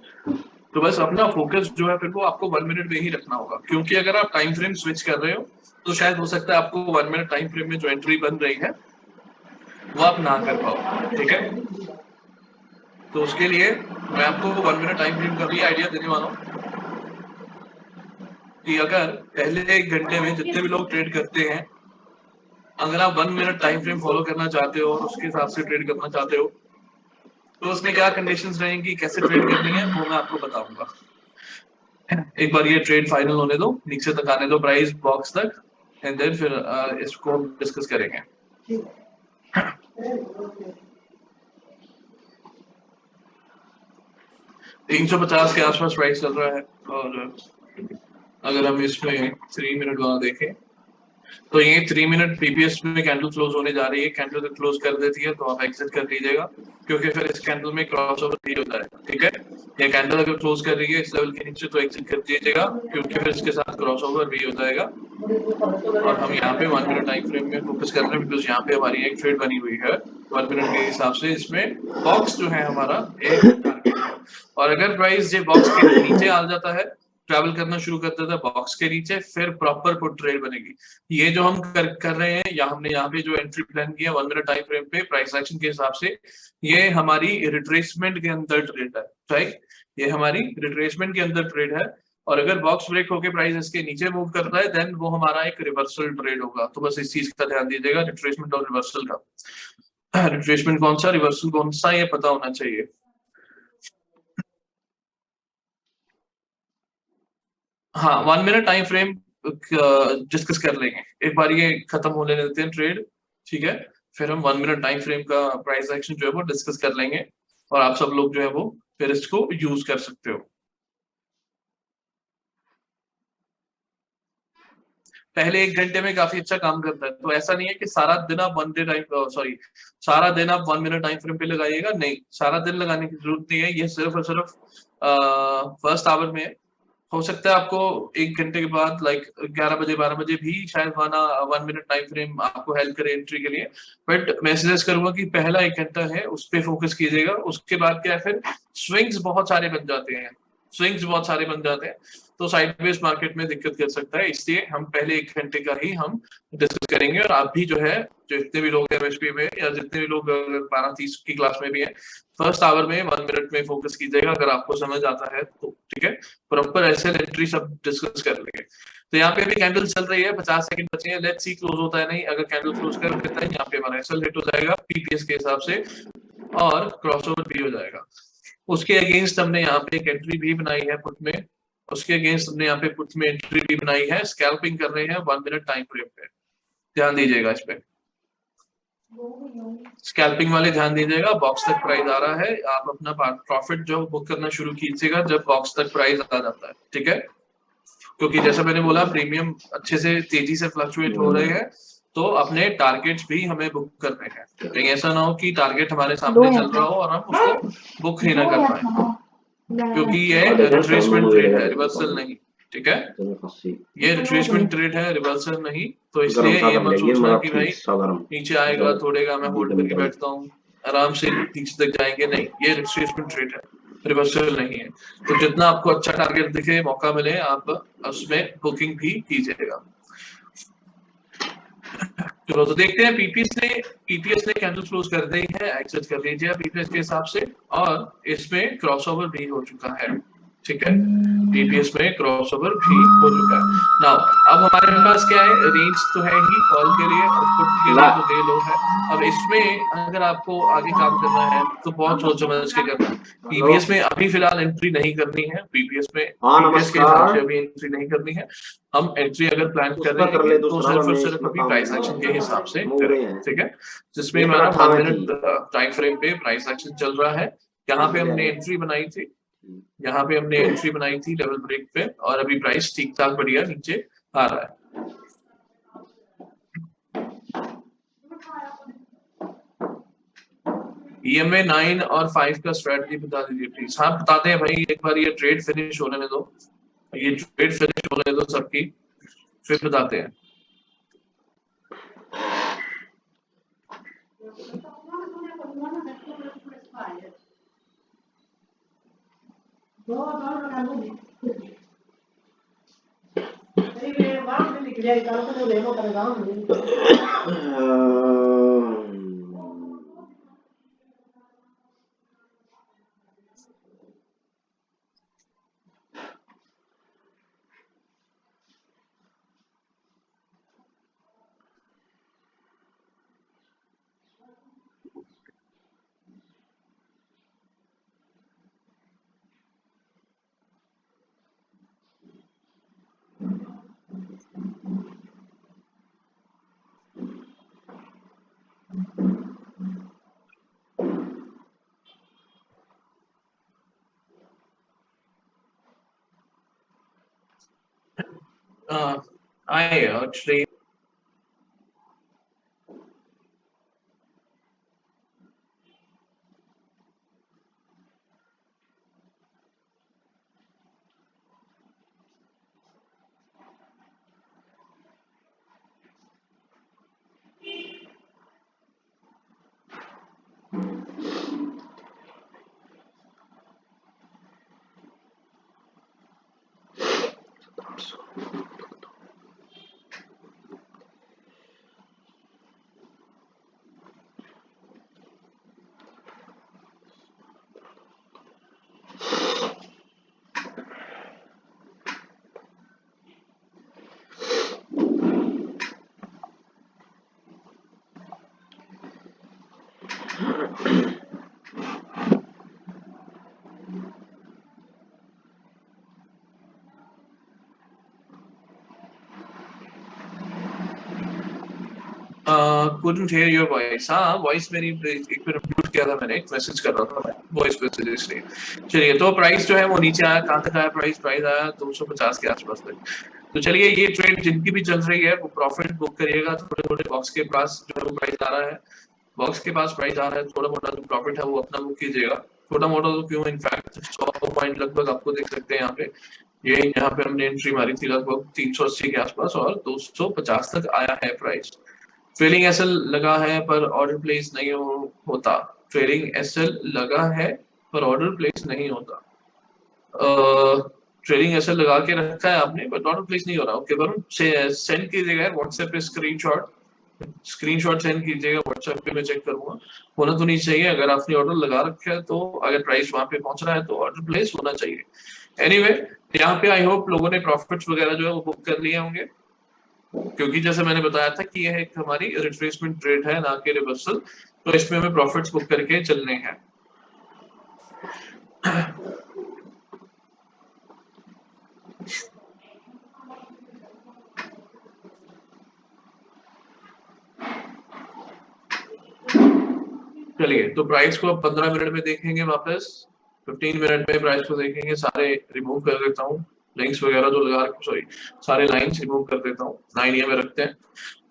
तो बस अपना फोकस जो है फिर वो आपको 1 मिनट में ही रखना होगा, क्योंकि अगर आप टाइम फ्रेम स्विच कर रहे हो तो शायद हो सकता है आपको 1 मिनट टाइम फ्रेम में जो एंट्री बन रही है वो आप ना कर पाओ, ठीक है। तो उसके लिए मैं आपको 1 मिनट टाइम फ्रेम का भी आइडिया देने वाला हूँ कि अगर पहले 1 घंटे में जितने भी लोग ट्रेड करते हैं, अगर आप 1 मिनट टाइम फ्रेम फॉलो करना चाहते हो और उसके हिसाब से ट्रेड करना चाहते हो तो उसमें क्या कंडीशंस रहेंगी, कैसे ट्रेड करनी है, वो मैं आपको बताऊंगा। एक बार ये ट्रेड फाइनल होने दो, नीचे तक आने दो प्राइस बॉक्स तक, एंड देन फिर इसको हम डिस्कस करेंगे। 350 के आसपास प्राइस चल रहा है, और अगर हम इसमें 3 मिनट वाला देखें तो ये 3 मिनट पीपीएस में कैंडल क्लोज होने जा रही है। कैंडल क्लोज कर देती है तो आप एग्जिट कर लीजिएगा, क्योंकि फिर इस कैंडल में क्रॉसओवर भी होता है, ठीक है। ये कैंडल अगर क्लोज कर रही है इस लेवल के नीचे तो एग्जिट कर दीजिएगा, क्योंकि फिर इसके साथ क्रॉसओवर भी हो जाएगा। और हम यहाँ पे 1 मिनट टाइम फ्रेम में फोकस कर रहे हैं, बिकॉज यहाँ पे हमारी एक ट्रेड बनी हुई है 1 मिनट के हिसाब से। इसमें बॉक्स जो है हमारा एक टारगेट है, और अगर प्राइस ये बॉक्स के नीचे आ जाता है, ट्रैवल करना शुरू कर देता है बॉक्स के नीचे, फिर प्रॉपर पुट ट्रेड बनेगी। ये जो हम कर रहे हैं या हमने यहाँ पे जो एंट्री प्लान किया 1 मिनट टाइम फ्रेम पे प्राइस एक्शन के हिसाब से, ये हमारी रिट्रेसमेंट के अंदर ट्रेड है, राइट। ये हमारी रिट्रेसमेंट के अंदर ट्रेड है, और अगर बॉक्स ब्रेक होके प्राइस इसके नीचे मूव करता है देन वो हमारा एक रिवर्सल ट्रेड होगा। तो बस इस चीज का ध्यान दीजिएगा, रिट्रेसमेंट और रिवर्सल का। रिट्रेसमेंट कौन सा, रिवर्सल कौन सा, ये पता होना चाहिए। हाँ 1 मिनट टाइम फ्रेम डिस्कस कर लेंगे, एक बार ये खत्म होने देते हैं ट्रेड, ठीक है। फिर हम 1 मिनट टाइम फ्रेम का प्राइस एक्शन जो है वो डिस्कस कर लेंगे, और आप सब लोग जो है वो फिर इसको यूज कर सकते हो। पहले 1 घंटे में काफी अच्छा काम करता है, तो ऐसा नहीं है कि सारा दिन आप 1 डे टाइम सॉरी सारा दिन आप 1 मिनट टाइम फ्रेम पे लगाइएगा, नहीं, सारा दिन लगाने की जरूरत नहीं है। ये सिर्फ और सिर्फ फर्स्ट आवर में है। हो सकता है आपको 1 घंटे के बाद लाइक 11 बजे 12 बजे भी शायद 1 मिनट टाइम फ्रेम आपको हेल्प करे एंट्री के लिए, बट मैं सजेस्ट करूंगा कि पहला 1 घंटा है उस पर फोकस कीजिएगा। उसके बाद क्या है, फिर स्विंग्स बहुत सारे बन जाते हैं, स्विंग्स बहुत सारे बन जाते हैं, तो साइडवेज मार्केट में दिक्कत कर सकता है। इसलिए हम पहले 1 घंटे का ही हम डिस्कस करेंगे, और आप भी जो है, जो जितने भी लोग एमएसपी में या जितने भी लोग 12:30 की क्लास में भी है, फर्स्ट आवर में 1 मिनट में फोकस कीजिएगा, अगर आपको समझ आता है तो, ठीक है। प्रॉपर ऐसे एंट्री सब डिस्कस कर लेंगे। तो यहाँ पे भी कैंडल चल रही है, 50 सेकंड बचे हैं, लेट्स सी क्लोज होता है नहीं। अगर कैंडल क्लोज कर देता है यहाँ पे हमारा एसएल हिट हो जाएगा पीपीएस के हिसाब से, और क्रॉसओवर भी हो जाएगा। उसके अगेंस्ट हमने यहाँ पे एक एंट्री भी बनाई है पुट में, उसके अगेंस्ट हमने यहाँ पे पुट में एंट्री भी बनाई है, स्कैल्पिंग कर रहे हैं 1 मिनट टाइम फ्रेम पे, ध्यान दीजिएगा इस पे। स्कैल्पिंग वाले ध्यान दीजिएगा, बॉक्स तक प्राइस आ रहा है, आप अपना प्रॉफिट जो बुक करना शुरू कीजिएगा जब बॉक्स तक प्राइस आ जाता है, ठीक है। क्योंकि जैसा मैंने बोला प्रीमियम अच्छे से तेजी से फ्लक्चुएट हो रहे हैं, तो अपने टारगेट्स भी हमें बुक करने हैं। कहीं ऐसा ना हो कि टारगेट हमारे सामने चल रहा हो और हम उसको बुक ही ना कर पाए, क्योंकि ये रिट्रेसमेंट ट्रेड है, रिवर्सल नहीं, ठीक है। ये रिट्रेसमेंट ट्रेड है, रिवर्सल नहीं। तो इसलिए ये मत सोचना कि भाई नीचे आएगा तोड़ेगा मैं होल्ड करके बैठता हूँ आराम से नीचे तक जाएंगे, नहीं, ये रिट्रेसमेंट ट्रेड है, रिवर्सल नहीं है। तो जितना आपको अच्छा टारगेट दिखे, मौका मिले, आप उसमें बुकिंग भी कीजिएगा। चलो तो देखते हैं, पीपीएस ने कैंडल क्लोज कर दी है, एग्जिट कर लीजिए पीपीएस के हिसाब से, और इसमें क्रॉसओवर भी हो चुका है, ठीक है। पीपीएस में क्रॉसओवर भी हो चुका है। नाउ अब हमारे पास क्या है, रेंज तो है ही कॉल के लिए और पुट के लिए तो डे लो है। अब इसमें अगर आपको आगे काम करना है तो बहुत सोच समझ के करना है। पीपीएस में अभी फिलहाल एंट्री नहीं करनी है, पीपीएस के हिसाब से अभी एंट्री नहीं करनी है। हम एंट्री अगर प्लान कर रहे हैं तो सिर्फ और सिर्फ अभी प्राइस एक्शन के हिसाब से करें, ठीक है। जिसमें हमारा 1 मिनट टाइम फ्रेम पे प्राइस एक्शन चल रहा है। यहाँ पे हमने एंट्री बनाई थी, यहाँ पे हमने एंट्री बनाई थी लेवल ब्रेक पे, और अभी प्राइस ठीक ठाक बढ़िया नीचे आ रहा है। EMA 9 और 5 का स्ट्रेटजी बता दीजिए प्लीज। हाँ बताते हैं भाई, एक बार ये ट्रेड फिनिश होने दो, ये ट्रेड फिनिश होने दो सबकी, फिर बताते हैं। I actually couldn't hear your voice। हाँ वॉइस मेरी एक बार म्यूट किया था मैंने, एक मैसेज कर रहा था मैं वॉइस मैसेज इसलिए। चलिए तो प्राइस जो है वो नीचे आया, कहाँ तक आया प्राइस? प्राइस आया 250 के आसपास तक। तो चलिए ये ट्रेड जिनकी भी चल रही है वो प्रॉफिट बुक करिएगा। थोड़े थोड़े बॉक्स के पास जो है वो प्राइस आ रहा है, बॉक्स के पास प्राइस आ रहा है, थोड़ा मोटा जो प्रॉफिट है वो अपना बुक कीजिएगा। छोटा मोटा तो क्यों, इनफैक्ट 100 पॉइंट लगभग आपको देख सकते हैं यहाँ पे। ये यहाँ पे हमने एंट्री मारी थी लगभग 380 के आसपास और 250 तक आया है प्राइस। ट्रेलिंग एसएल लगा है पर ऑर्डर प्लेस नहीं होता। ट्रेलिंग एसएल लगा है पर ऑर्डर प्लेस नहीं होता। ट्रेलिंग एसएल लगा के रखा है आपने बट ऑर्डर प्लेस नहीं हो रहा। ओके वरुण सेंड कीजिएगा व्हाट्सएप पे स्क्रीनशॉट सेंड कीजिएगा व्हाट्सएप पे, मैं चेक करूंगा। होना तो नहीं चाहिए, अगर आपने ऑर्डर लगा रखा है तो अगर प्राइस वहां पे पहुंच रहा है तो ऑर्डर प्लेस होना चाहिए। एनीवे यहाँ पे आई होप लोगों ने प्रॉफिट्स वगैरह जो है वो बुक कर लिए होंगे, क्योंकि जैसे मैंने बताया था कि यह एक हमारी रिट्रेसमेंट ट्रेड है ना कि रिवर्सल, तो इसमें हमें प्रॉफिट्स बुक करके चलने हैं। चलिए तो प्राइस को अब 15 मिनट में देखेंगे वापस, 15 मिनट में प्राइस को देखेंगे। सारे रिमूव कर देता हूँ लिंक्स वगैरह जो लगा रखे, सॉरी सारे लाइंस रिमूव कर देता हूँ, 9 EMA में रखते हैं।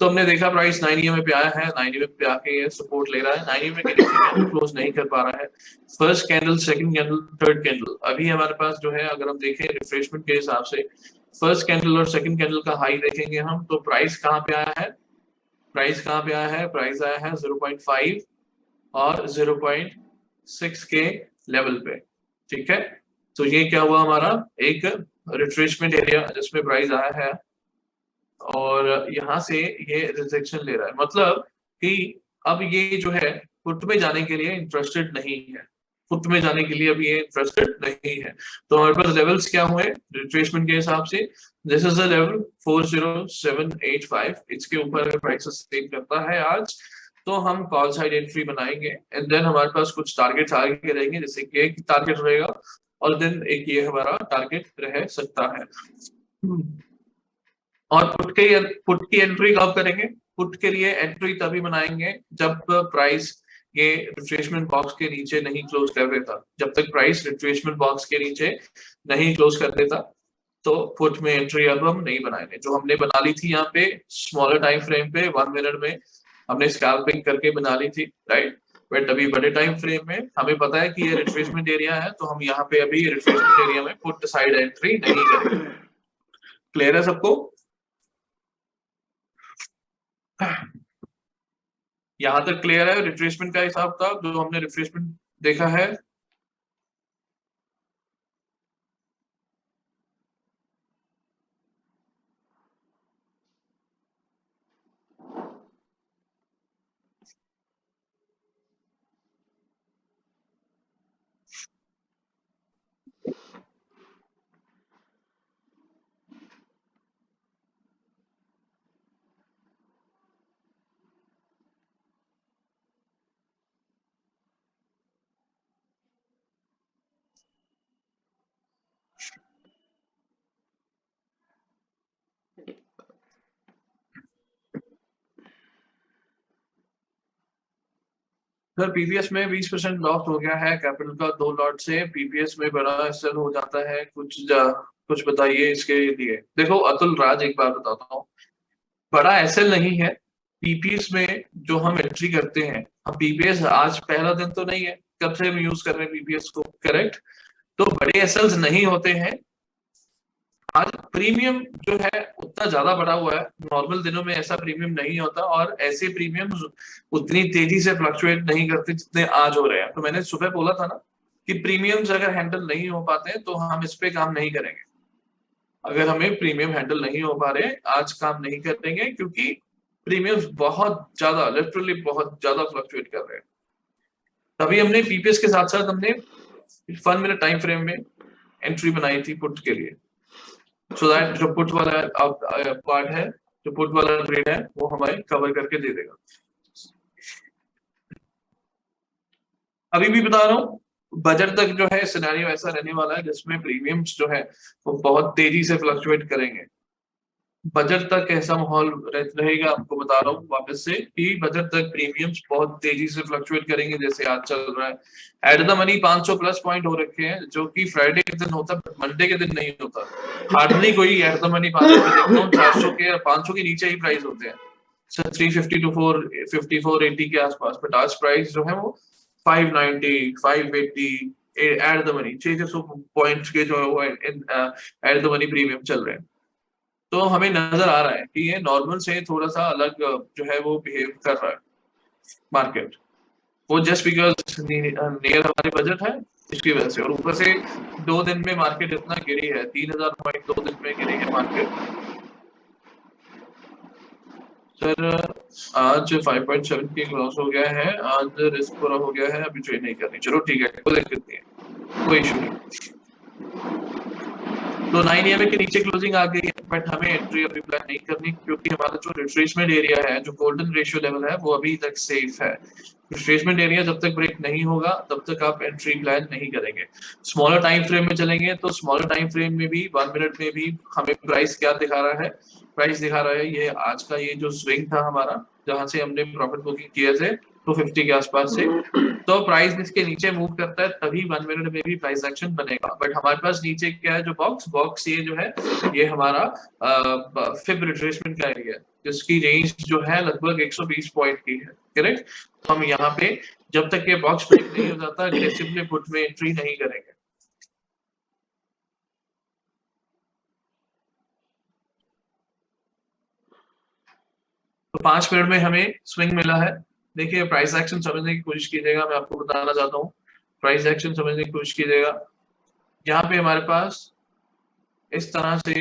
तो हमने देखा प्राइस 9 EMA पे आया है, 9 EMA पे आके ये सपोर्ट ले रहा है, 9 EMA के नीचे कैंडल क्लोज नहीं कर पा रहा है। First candle, second candle, third candle, अभी हमारे पास जो है अगर हम देखें रिफ्रेशमेंट के हिसाब से फर्स्ट कैंडल और सेकंड कैंडल का हाई देखेंगे हम, तो प्राइस कहाँ पे आया है? प्राइस कहाँ पे आया है? प्राइस आया है 0.5 और 0.6 के लेवल पे। ठीक है, तो ये क्या हुआ हमारा एक रिट्रेसमेंट एरिया जिसमें प्राइस आया है और यहाँ से ये रिजेक्शन ले रहा है, मतलब कि अब ये जो है पुट में जाने के लिए इंटरेस्टेड नहीं है, पुट में जाने के लिए अब ये इंटरेस्टेड नहीं है। तो हमारे पास लेवल्स क्या हुए रिट्रेसमेंट के हिसाब से? दिस इज द लेवल 40785, इसके ऊपर अगर प्राइस स्टे करता है आज तो हम कॉल साइड एंट्री बनाएंगे एंड देन हमारे पास कुछ टारगेट्स आगे रहेंगे, जैसे कि एक टारगेट रहेगा और देन एक ये हमारा टारगेट रह सकता है। और पुट की एंट्री कब करेंगे? पुट के लिए एंट्री तभी बनाएंगे जब प्राइस ये रिट्रेसमेंट बॉक्स के नीचे नहीं क्लोज कर देता। जब तक प्राइस रिट्रेसमेंट बॉक्स के नीचे नहीं क्लोज कर देता तो पुट में एंट्री अब हम नहीं बनाएंगे। जो हमने बना ली थी यहाँ पे स्मॉलर टाइम फ्रेम पे 1 मिनट में हमने स्कैल्पिंग करके बना ली थी, राइट, बट अभी बड़े टाइम फ्रेम में हमें पता है कि ये रिट्रेसमेंट एरिया है, तो हम यहाँ पे अभी रिट्रेसमेंट एरिया में पुट साइड एंट्री नहीं करेंगे। क्लियर है सबको? यहां तक क्लियर है रिट्रेसमेंट का हिसाब था जो हमने रिट्रेसमेंट देखा है? सर पीपीएस में 20% लॉस हो गया है कैपिटल का 2 लॉट से। पीपीएस में बड़ा सेल हो जाता है, कुछ बताइए इसके लिए। देखो अतुल राज, एक बात बताता हूँ, बड़ा एसएल नहीं है पीपीएस में जो हम एंट्री करते हैं। हम पीपीएस आज पहला दिन तो नहीं है, कब से हम यूज कर रहे हैं पीपीएस को, करेक्ट? तो बड़े एसएल्स नहीं होते हैं। आज प्रीमियम जो है उतना ज्यादा बढ़ा हुआ है, नॉर्मल दिनों में ऐसा प्रीमियम नहीं होता, और ऐसे प्रीमियम उतनी तेजी से फ्लक्चुएट नहीं करते जितने आज हो रहे हैं। तो मैंने सुबह बोला था ना कि प्रीमियम्स अगर हैंडल नहीं हो पाते हैं तो हम इस पे काम नहीं करेंगे। अगर हमें प्रीमियम हैंडल नहीं हो पा रहे आज काम नहीं करेंगे, क्योंकि प्रीमियम्स बहुत ज्यादा, लिटरली बहुत ज्यादा फ्लक्चुएट कर रहे हैं। तभी हमने पीपीएस के साथ साथ हमने 1 मिनट टाइम फ्रेम में एंट्री बनाई थी पुट के लिए, सो दैट जो पुट वाला पार्ट है, जो पुट वाला ट्रेड है, वो हमें कवर करके दे देगा। अभी भी बता रहा हूँ, बजट तक जो है सिनेरियो ऐसा रहने वाला है जिसमें प्रीमियम्स जो है वो बहुत तेजी से फ्लक्चुएट करेंगे। बजट तक ऐसा माहौल रहेगा, आपको बता रहा हूँ वापस से कि बजट तक प्रीमियम्स बहुत तेजी से फ्लक्चुएट करेंगे जैसे आज चल रहा है। At the money 500 plus point हो रखे हैं, जो कि फ्राइडे के दिन होता है, मंडे के दिन नहीं होता। हार्डली कोई एट द मनी 500 पे देखता हूँ, 400 के या 500 के नीचे ही प्राइस होते हैं सर, 350 टू 450 480 के आसपास। बट आज प्राइस जो है वो 590 580 एट द मनी 600 पॉइंट्स के जो है वो एट द मनी प्रीमियम चल रहे हैं। तो हमें नजर आ रहा है कि ये नॉर्मल से थोड़ा सा अलग जो है वो बिहेव कर रहा है मार्केट, वो जस्ट बिकॉज नियर हमारे बजट है इसकी वजह से। और ऊपर से 2 दिन में मार्केट इतना गिरी है, 3000 पॉइंट 2 दिन में गिरी है मार्केट। सर आज 5.7 की क्रॉस हो गया है, आज रिस्क पूरा हो गया है, अभी ट्रेड नहीं करनी। चलो ठीक है, कोई दिक्कत नहीं है, कोई इशू नहीं। तो 9 EMA के नीचे क्लोजिंग आ गई है, बट हमें एंट्री अभी प्लान नहीं करनी, क्योंकि हमारा जो रिट्रेसमेंट एरिया है, जो गोल्डन रेशियो लेवल है, वो अभी तक सेफ है। रिट्रेसमेंट एरिया जब तक ब्रेक नहीं होगा तब तक आप एंट्री प्लान नहीं करेंगे। स्मॉलर टाइम फ्रेम में चलेंगे तो स्मॉलर टाइम फ्रेम में भी 1 मिनट में भी हमें प्राइस क्या दिखा रहा है? प्राइस दिखा रहा है ये आज का ये जो स्विंग था हमारा, जहां से हमने प्रॉफिट बुकिंग किए थे 250 के आसपास से, तो प्राइस इसके नीचे मूव करता है तभी 1 मिनट में भी प्राइस एक्शन बनेगा। बट हमारे पास नीचे क्या है, जो बॉक्स ये जो है, ये हमारा फिब रिट्रेसमेंट का एरिया है, जिसकी रेंज जो है लगभग 120 पॉइंट की है, करेक्ट? तो हम यहाँ पे जब तक ये बॉक्स ब्रेक नहीं हो जाता अग्रेसिवली पुट में एंट्री नहीं करेंगे। तो 5 मिनट में हमें स्विंग मिला है। देखिए प्राइस एक्शन समझने की कोशिश कीजिएगा, मैं आपको बताना चाहता हूँ, प्राइस एक्शन समझने की कोशिश कीजिएगा। यहाँ पे हमारे पास इस तरह से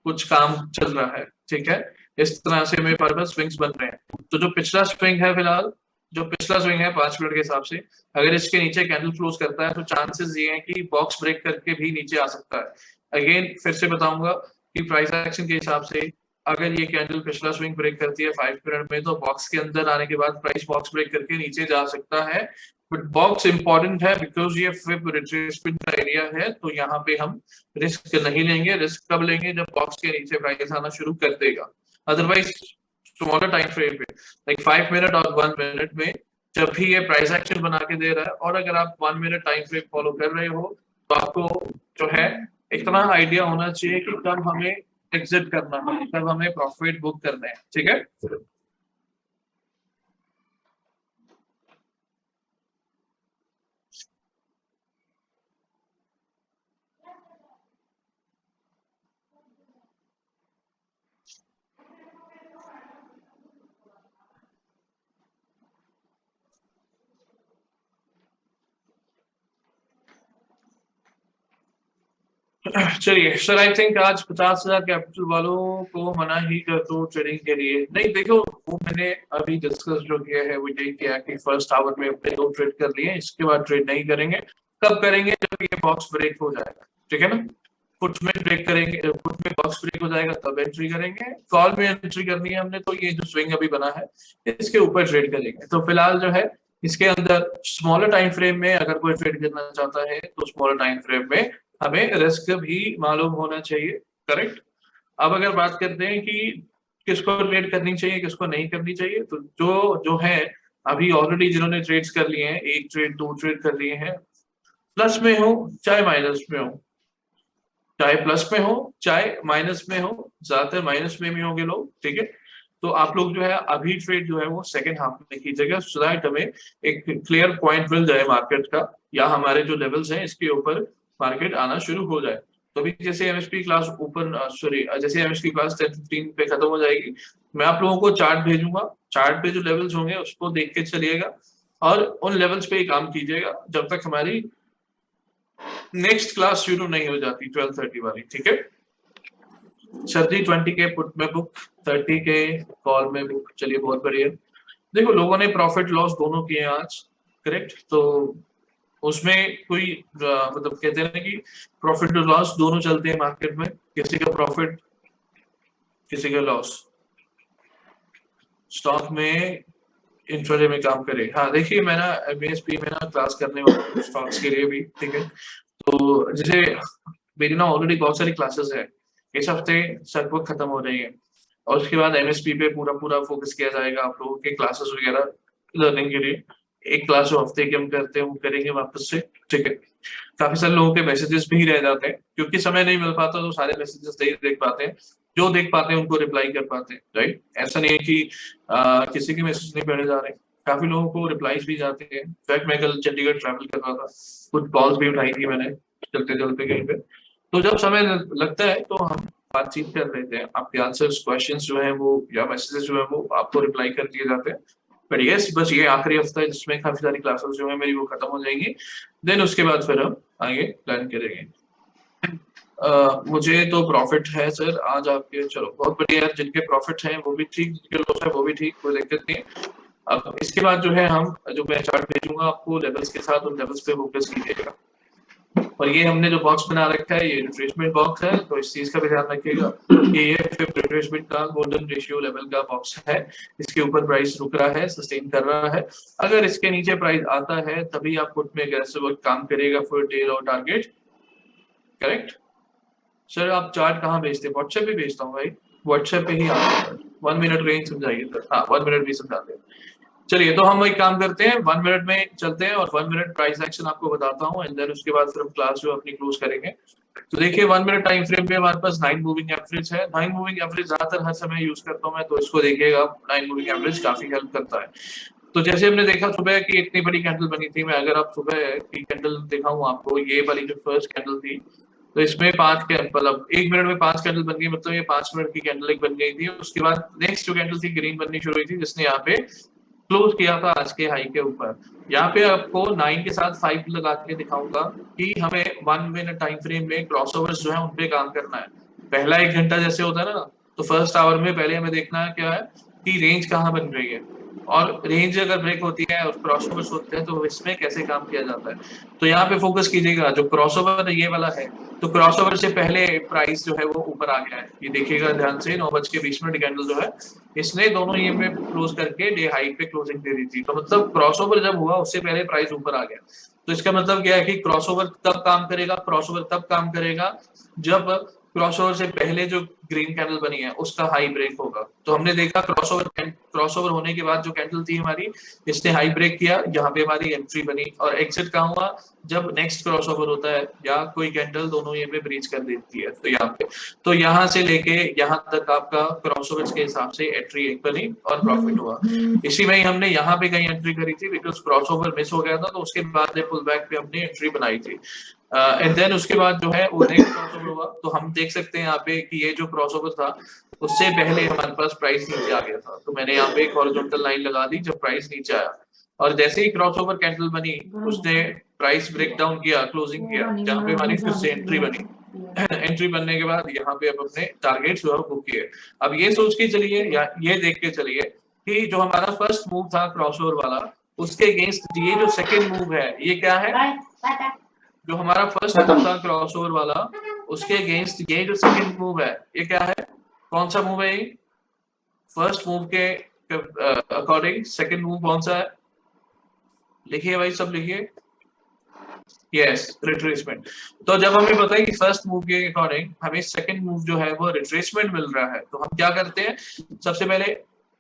कुछ काम चल रहा है, ठीक है? इस तरह से मेरे पास स्विंग्स बन रहे हैं। तो जो पिछला स्विंग है फिलहाल, जो पिछला स्विंग है 5 मिनट के हिसाब से, अगर इसके नीचे कैंडल क्लोज करता है तो चांसेस ये हैं कि बॉक्स ब्रेक करके भी नीचे आ सकता है। अगेन फिर से बताऊंगा कि प्राइस एक्शन के हिसाब से अगर ये कैंडल पिछला स्विंग ब्रेक करती है 5 मिनट में, तो बॉक्स के अंदर आने के बाद प्राइस बॉक्स ब्रेक करके नीचे जा सकता है। बट बॉक्स इंपॉर्टेंट है बिकॉज ये फिब रिट्रेसमेंट का एरिया है, तो यहाँ पे हम रिस्क नहीं लेंगे। रिस्क कब लेंगे? जब बॉक्स के नीचे प्राइस आना शुरू कर देगा। अदरवाइज स्मॉलर टाइम फ्रेम पे लाइक 5 मिनट और 1 मिनट में जब भी ये प्राइस एक्शन बना के दे रहा है, और अगर आप 1 मिनट टाइम फ्रेम फॉलो कर रहे हो, तो आपको जो है इतना आइडिया होना चाहिए कि कब हमें एग्जिट करना है, कब हमें प्रॉफिट बुक करना है, ठीक है? चलिए सर, आई थिंक आज 50,000 कैपिटल वालों को मना ही कर दो ट्रेडिंग के लिए। नहीं देखो, वो मैंने अभी डिस्कस जो किया है वो यही किया कि फर्स्ट आवर में अपने 2 ट्रेड कर लिए, इसके बाद ट्रेड नहीं करेंगे। कब करेंगे? जब ये बॉक्स ब्रेक हो जाएगा, ठीक है ना। पुट में ब्रेक करेंगे, पुट में बॉक्स ब्रेक हो जाएगा तब एंट्री करेंगे। कॉल में एंट्री करनी है हमने तो ये जो स्विंग अभी बना है इसके ऊपर ट्रेड करेंगे। तो फिलहाल जो है इसके अंदर स्मॉलर टाइम फ्रेम में अगर कोई ट्रेड करना चाहता है तो स्मॉलर टाइम फ्रेम में हमें रिस्क भी मालूम होना चाहिए, करेक्ट। अब अगर बात करते हैं कि किसको ट्रेड करनी चाहिए किसको नहीं करनी चाहिए, तो जो जो है अभी ऑलरेडी जिन्होंने ट्रेड्स कर लिए हैं, 1 ट्रेड 2 ट्रेड कर लिए हैं, प्लस में हो चाहे माइनस में हो, चाहे प्लस में हो चाहे माइनस में हो, ज्यादातर माइनस में भी होंगे लोग, ठीक है। तो आप लोग जो है अभी ट्रेड जो है वो सेकंड हाफ में कीजिएगा, सो दैट हमें एक क्लियर पॉइंट मिल जाए मार्केट का, या हमारे जो लेवल्स हैं इसके ऊपर मार्केट आना शुरू हो जाए। तो अभी जैसे एमएसपी क्लास ओपन सॉरी जैसे एमएसपी क्लास 10-15 पे खत्म हो जाएगी, मैं आप लोगों को चार्ट भेजूंगा। चार्ट पे जो लेवल्स होंगे उसको देख के चलिएगा और उन लेवल्स पे ही काम कीजिएगा जब तक हमारी नेक्स्ट क्लास शुरू नहीं हो जाती 12:30 वाली, ठीक है। सर्दी 20 के पुट में बुक, 30 के कॉल में बुक। चलिए बहुत बढ़िया। देखो लोगों ने प्रॉफिट लॉस दोनों किए आज, करेक्ट। तो उसमें कोई मतलब कहते हैं ना कि प्रॉफिट और लॉस दोनों चलते हैं मार्केट में, किसी का प्रॉफिट किसी का लॉस। स्टॉक में इंट्राडे में काम करे। हाँ देखिए, मैं ना एमएसपी में ना क्लास करने वाला हूँ स्टॉक्स के लिए भी, ठीक है। तो जैसे मेरी ना ऑलरेडी बहुत सारी क्लासेस है, इस हफ्ते लगभग खत्म हो रही है और उसके बाद एमएसपी पे पूरा पूरा फोकस किया जाएगा आप लोगों के क्लासेस वगैरह लर्निंग के लिए। एक क्लास जो हफ्ते की हम करते हैं वो करेंगे वापस से, ठीक है। काफी सारे लोगों के मैसेजेस भी रह जाते हैं क्योंकि समय नहीं मिल पाता, तो सारे मैसेजेस नहीं देख पाते हैं, जो देख पाते हैं उनको रिप्लाई कर पाते हैं, राइट। ऐसा नहीं है कि किसी के मैसेज नहीं पढ़े जा रहे, काफी लोगों को रिप्लाईज भी जाते हैं। इनफैक्ट मैं कल चंडीगढ़ ट्रैवल कर रहा था, कुछ कॉल्स भी उठाई थी मैंने चलते चलते कहीं पे। तो जब समय लगता है तो हम बातचीत कर लेते हैं, आपके आंसर्स क्वेश्चंस जो है वो या मैसेजेस जो है वो आपको रिप्लाई कर दिए जाते हैं। बट यस, बस ये आखिरी हफ्ता है जिसमें काफी सारी क्लासेस जो है मेरी वो खत्म हो जाएंगी, देन उसके बाद फिर हम आगे प्लान करेंगे। मुझे तो प्रॉफिट है सर आज आपके, चलो बहुत बढ़िया यार। जिनके प्रॉफिट है वो भी ठीक, जिनके लॉस है वो भी ठीक, कोई दिक्कत नहीं है। अब इसके बाद जो है हम जो मैं चार्ट भेजूंगा आपको लेवल्स के साथ, उन लेवल्स पे फोकस कीजिएगा। और ये हमने जो बॉक्स बना रखा है ये रिट्रेसमेंट बॉक्स है, तो इस चीज का भी ध्यान रखिएगा कि ये रिट्रेसमेंट का गोल्डन रेशियो लेवल का बॉक्स है। इसके ऊपर प्राइस रुक रहा है, सस्टेन कर रहा है। अगर इसके नीचे प्राइस आता है तभी आप पुट में अग्रेसिव काम करिएगा for day low target, correct. Sir आप चार्ट कहाँ भेजते हैं? व्हाट्सएप पे भेजता हूँ भाई, व्हाट्सएप पे ही आता है। 1 मिनट रेंज समझाइए सर। हाँ 1 मिनट भी समझा दें। चलिए तो हम एक काम करते हैं, 1 मिनट में चलते हैं और 1 मिनट प्राइस एक्शन आपको बताता हूँ, एंड देन उसके बाद फिर हम क्लास जो अपनी क्लोज करेंगे। तो देखिए 1 मिनट टाइम फ्रेम पे हमारे पास 9 मूविंग एवरेज है। 9 मूविंग एवरेज ज्यादातर हर समय यूज करता हूँ मैं, तो इसको देखिएगा। 9 मूविंग एवरेज काफी हेल्प करता है। तो जैसे हमने देखा सुबह की इतनी बड़ी कैंडल बनी थी, मैं अगर आप सुबह की कैंडल दिखाऊं आपको, ये वाली जो फर्स्ट कैंडल थी, तो इसमें 5 के मतलब 1 मिनट में 5 कैंडल बन गई, मतलब ये 5 मिनट की कैंडल एक बन गई थी। उसके बाद नेक्स्ट जो कैंडल थी ग्रीन बननी शुरू हुई थी, जिसने यहाँ पे क्लोज किया था आज के हाई के ऊपर। यहाँ पे आपको 9 के साथ 5 लगा के दिखाऊंगा कि हमें 1 मिनट टाइम फ्रेम में क्रॉसओवर्स जो है उनपे काम करना है। पहला 1 घंटा जैसे होता है ना, तो फर्स्ट आवर में पहले हमें देखना है क्या है कि रेंज कहाँ बन रही है, और रेंज अगर ब्रेक होती है और क्रॉसओवर्स होते हैं तो इसमें कैसे काम किया जाता है। तो यहाँ पे फोकस कीजिएगा। जो क्रॉसओवर ये वाला है, तो क्रॉसओवर से पहले प्राइस जो है वो ऊपर आ गया है, ये देखिएगा ध्यान से। 9:20 कैंडल जो है इसने दोनों ये में क्लोज करके डे हाई पे क्लोजिंग दे दी थी, तो मतलब क्रॉसओवर जब हुआ उससे पहले प्राइस ऊपर आ गया। तो इसका मतलब क्या है कि क्रॉसओवर तब काम करेगा, क्रॉसओवर तब काम करेगा जब क्रॉसओवर से पहले जो ग्रीन कैंडल बनी है उसका हाई ब्रेक होगा। तो हमने देखा क्रॉसओवर होने के बाद जो कैंडल थी हमारी, इसने हाई ब्रेक किया, यहाँ पे हमारी एंट्री बनी। और एग्जिट कहाँ हुआ? जब नेक्स्ट क्रॉसओवर होता है या कोई कैंडल दोनों ये पे ब्रीच कर देती है, तो यहाँ पे, तो यहाँ से लेके यहाँ तक आपका क्रॉसओवर के हिसाब से एंट्री एक बनी और प्रॉफिट हुआ। इसी में ही हमने यहाँ पे कहीं एंट्री करी थी, बिकॉज क्रॉसओवर मिस हो गया था, तो उसके बाद पुल बैक पे हमने एंट्री बनाई थी। एंड देन उसके बाद जो है वो नेक्स्ट क्रॉसओवर हुआ, तो हम देख सकते हैं यहाँ पे कि ये जो क्रॉसओवर था उससे पहले हमारे पास प्राइस नीचे आ गया था, तो मैंने यहाँ पे एक हॉरिजॉन्टल लाइन लगा दी जब प्राइस नीचे आया। और जैसे ही क्रॉसओवर कैंडल बनी उसने प्राइस ब्रेक डाउन किया, क्लोजिंग किया, जहाँ पे हमारी फिर से एंट्री बनी। एंट्री बनने के बाद यहाँ पे अब अपने टारगेट जो है बुक किए। अब ये सोच के चलिए या ये देख के चलिए कि जो हमारा फर्स्ट मूव था क्रॉसओवर वाला, उसके अगेंस्ट ये जो सेकंड मूव है ये क्या है? जो हमारा फर्स्ट मूव था क्रॉसओवर वाला, उसके अगेंस्ट ये जो सेकंड मूव है ये क्या है? कौन सा मूव है ये? फर्स्ट मूव के अकॉर्डिंग सेकंड मूव कौन सा है? लिखिए भाई, सब लिखिए। Yes, retracement. तो जब हमें पता है कि फर्स्ट मूव के अकॉर्डिंग हमें सेकंड मूव जो है वो रिट्रेसमेंट मिल रहा है, तो हम क्या करते हैं? सबसे पहले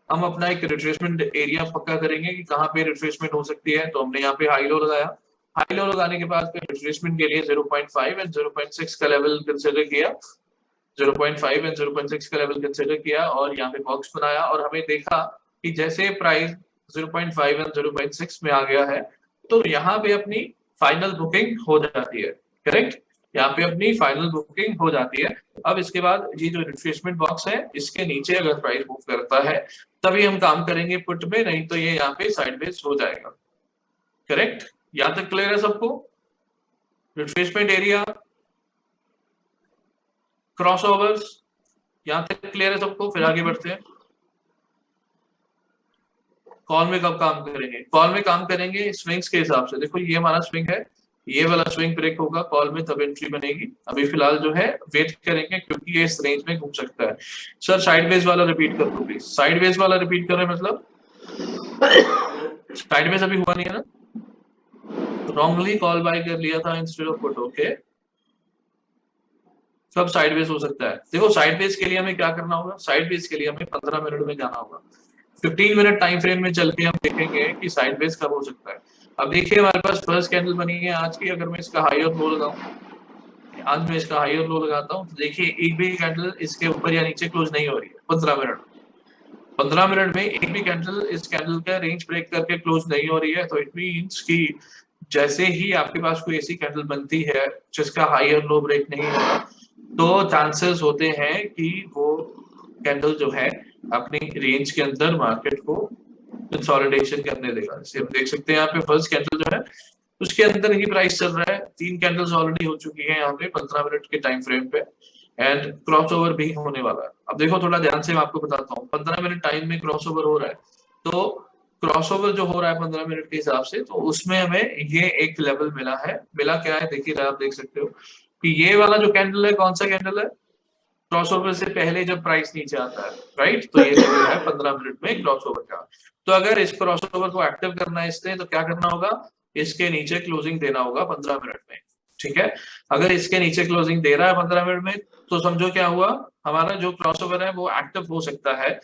हम अपना एक रिट्रेसमेंट एरिया पक्का करेंगे कि कहाँ पे रिट्रेसमेंट हो सकती है। तो हमने यहाँ पे हाई लो लगाया। हाई लो लगाने के बाद फिर रिट्रेसमेंट के लिए 0.5 एंड 0.6 का लेवल कंसिडर किया। 0.5 एंड 0.6 का लेवल कंसिडर किया और यहाँ पे बॉक्स बनाया और हमें देखा कि जैसे प्राइस 0.5 एंड 0.6 में आ गया है तो यहाँ पे अपनी फाइनल बुकिंग हो जाती है। करेक्ट, यहाँ पे अपनी फाइनल बुकिंग हो जाती है। अब इसके बाद ये जो रिट्रेसमेंट बॉक्स है इसके नीचे अगर प्राइस मूव करता है तभी हम काम करेंगे पुट में, नहीं तो ये यहाँ पे साइडवेज हो जाएगा। करेक्ट, यहाँ तक क्लियर है सबको? रिट्रेसमेंट एरिया, क्रॉसओवर्स, यहाँ तक क्लियर है सबको? फिर आगे बढ़ते हैं। कॉल में कब काम करेंगे? कॉल में काम करेंगे स्विंग्स के हिसाब से। देखो ये हमारा स्विंग है, ये वाला स्विंग ब्रेक होगा कॉल में तब एंट्री बनेगी। अभी फिलहाल जो है वेट करेंगे क्योंकि ये इस रेंज में घूम सकता है। सर साइडवेज वाला रिपीट कर दो प्लीज। साइडवेज वाला रिपीट कर रहे हैं मतलब साइडवेज अभी हुआ नहीं है ना? रॉन्गली कॉल बाय कर लिया था इंस्टेड ऑफ पुट। ओके, सब साइडवेज हो सकता है। देखो साइडवेज के लिए हमें क्या करना होगा? साइडवेज के लिए हमें 15 मिनट में जाना होगा। 15 मिनट टाइम फ्रेम में चल के हम देखेंगे कि साइडवेज कब हो सकता है। अब देखिए हमारे पास फर्स्ट कैंडल बनी है आज की। अगर मैं इसका हाई और लो लगाऊं, आज मैं इसका हाई और लो लगाता हूं तो देखिए एक भी कैंडल इसके ऊपर या नीचे क्लोज नहीं हो रही है 15 मिनट। 15 मिनट में एक भी कैंडल इस कैंडल का रेंज ब्रेक करके क्लोज नहीं हो रही है। तो इट मींस कि जैसे ही आपके पास कोई ऐसी कैंडल बनती है जिसका हाई और लो ब्रेक नहीं हो रहा तो चांसेस होते हैं कि वो कैंडल जो है अपनी रेंज के अंदर मार्केट को कंसोलिडेशन करने देगा। जैसे हम देख सकते हैं यहाँ पे फर्स्ट कैंडल जो है उसके अंदर ही प्राइस चल रहा है। 3 कैंडल्स ऑलरेडी हो चुकी है यहाँ पे 15 मिनट के टाइम फ्रेम पे एंड क्रॉसओवर भी होने वाला है। अब देखो थोड़ा ध्यान से मैं आपको बताता हूँ। 15 मिनट टाइम में क्रॉसओवर हो रहा है, तो क्रॉसओवर जो हो रहा है 15 मिनट के हिसाब से, तो उसमें हमें ये एक लेवल मिला है। मिला क्या है देखिए, आप देख सकते हो कि ये वाला जो कैंडल है कौन सा कैंडल है? क्रॉसओवर से पहले जब प्राइस नीचे आता है, राइट? तो ये लेवल है 15 मिनट में क्रॉसओवर का। तो अगर इस क्रॉसओवर को एक्टिव करना है इसने तो क्या करना होगा? इसके नीचे क्लोजिंग देना होगा 15 मिनट में। ठीक है, अगर इसके नीचे क्लोजिंग दे रहा है 15 मिनट में तो समझो क्या हुआ, हमारा जो क्रॉसओवर है वो एक्टिव हो सकता है।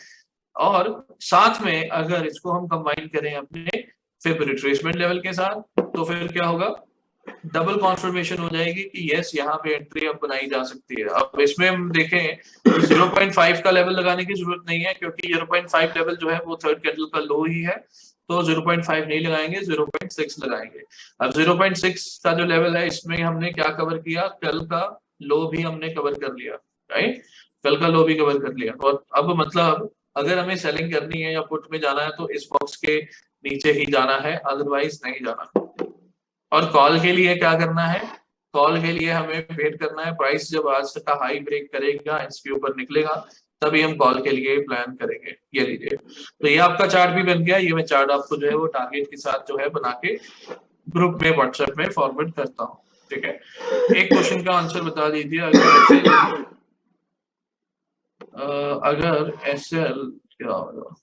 और साथ में अगर इसको हम कंबाइन करें अपने फिर रिट्रेसमेंट लेवल के साथ तो फिर क्या होगा? डबल कॉन्फर्मेशन हो जाएगी कि यस यहाँ पे एंट्री अब बनाई जा सकती है। अब इसमें हम देखें 0.5 का लेवल लगाने की जरूरत नहीं है क्योंकि 0.5 लेवल जो है वो थर्ड कैंडल का लो ही है, तो 0.5 नहीं लगाएंगे, 0.6 लगाएंगे। अब 0.6 का जो लेवल है इसमें हमने क्या कवर किया? कल का लो भी हमने कवर कर लिया, राइट? कल का लो भी कवर कर लिया। और अब मतलब अगर हमें सेलिंग करनी है या पुट में जाना है तो इस बॉक्स के नीचे ही जाना है, अदरवाइज नहीं जाना। और कॉल के लिए क्या करना है? कॉल के लिए हमें वेट करना है प्राइस जब आज का हाई ब्रेक करेगा, इसके ऊपर निकलेगा, तभी हम कॉल के लिए प्लान करेंगे। ये लीजिए, तो ये आपका चार्ट भी बन गया। ये मैं चार्ट आपको जो है वो टारगेट के साथ जो है बना के ग्रुप में व्हाट्सएप में फॉरवर्ड करता हूँ। ठीक है, एक क्वेश्चन का आंसर बता दीजिए। अगर एसएल क्या होगा?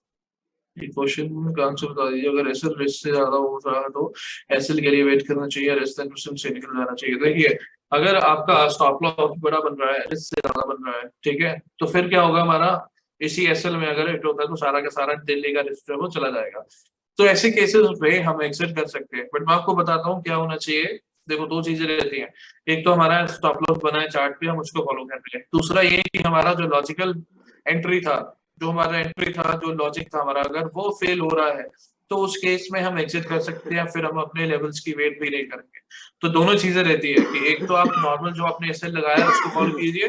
क्वेश्चन का आंसर बता दीजिए। अगर एसएल रिस्क से ज्यादा हो रहा है तो एसएल के लिए वेट करना चाहिए, रिस्क से निकल जाना चाहिए। देखिए अगर आपका स्टॉप लॉस बड़ा बन रहा है, रिस्क से ज्यादा बन रहा है, ठीक है, तो फिर क्या होगा? हमारा इसी एसएल में अगर हिट होता है तो सारा का सारा दिल्ली का रिस्क है वो चला जाएगा। तो ऐसे केसेस में हम एग्जिट कर सकते हैं। बट मैं आपको बताता हूँ क्या होना चाहिए। देखो दो चीजें रहती हैं, एक तो हमारा स्टॉप लॉस बना है चार्ट पे, हम उसको फॉलो कर रहे हैं। दूसरा ये कि हमारा जो लॉजिकल एंट्री था, जो हमारा एंट्री था, जो लॉजिक था हमारा, अगर वो फेल हो रहा है तो उस केस में हम एग्जिट कर सकते हैं, फिर हम अपने लेवल्स की वेट भी नहीं करेंगे। तो दोनों चीजें रहती है कि एक तो आप नॉर्मल जो आपने एसएल लगाया है उसको फॉलो कीजिए,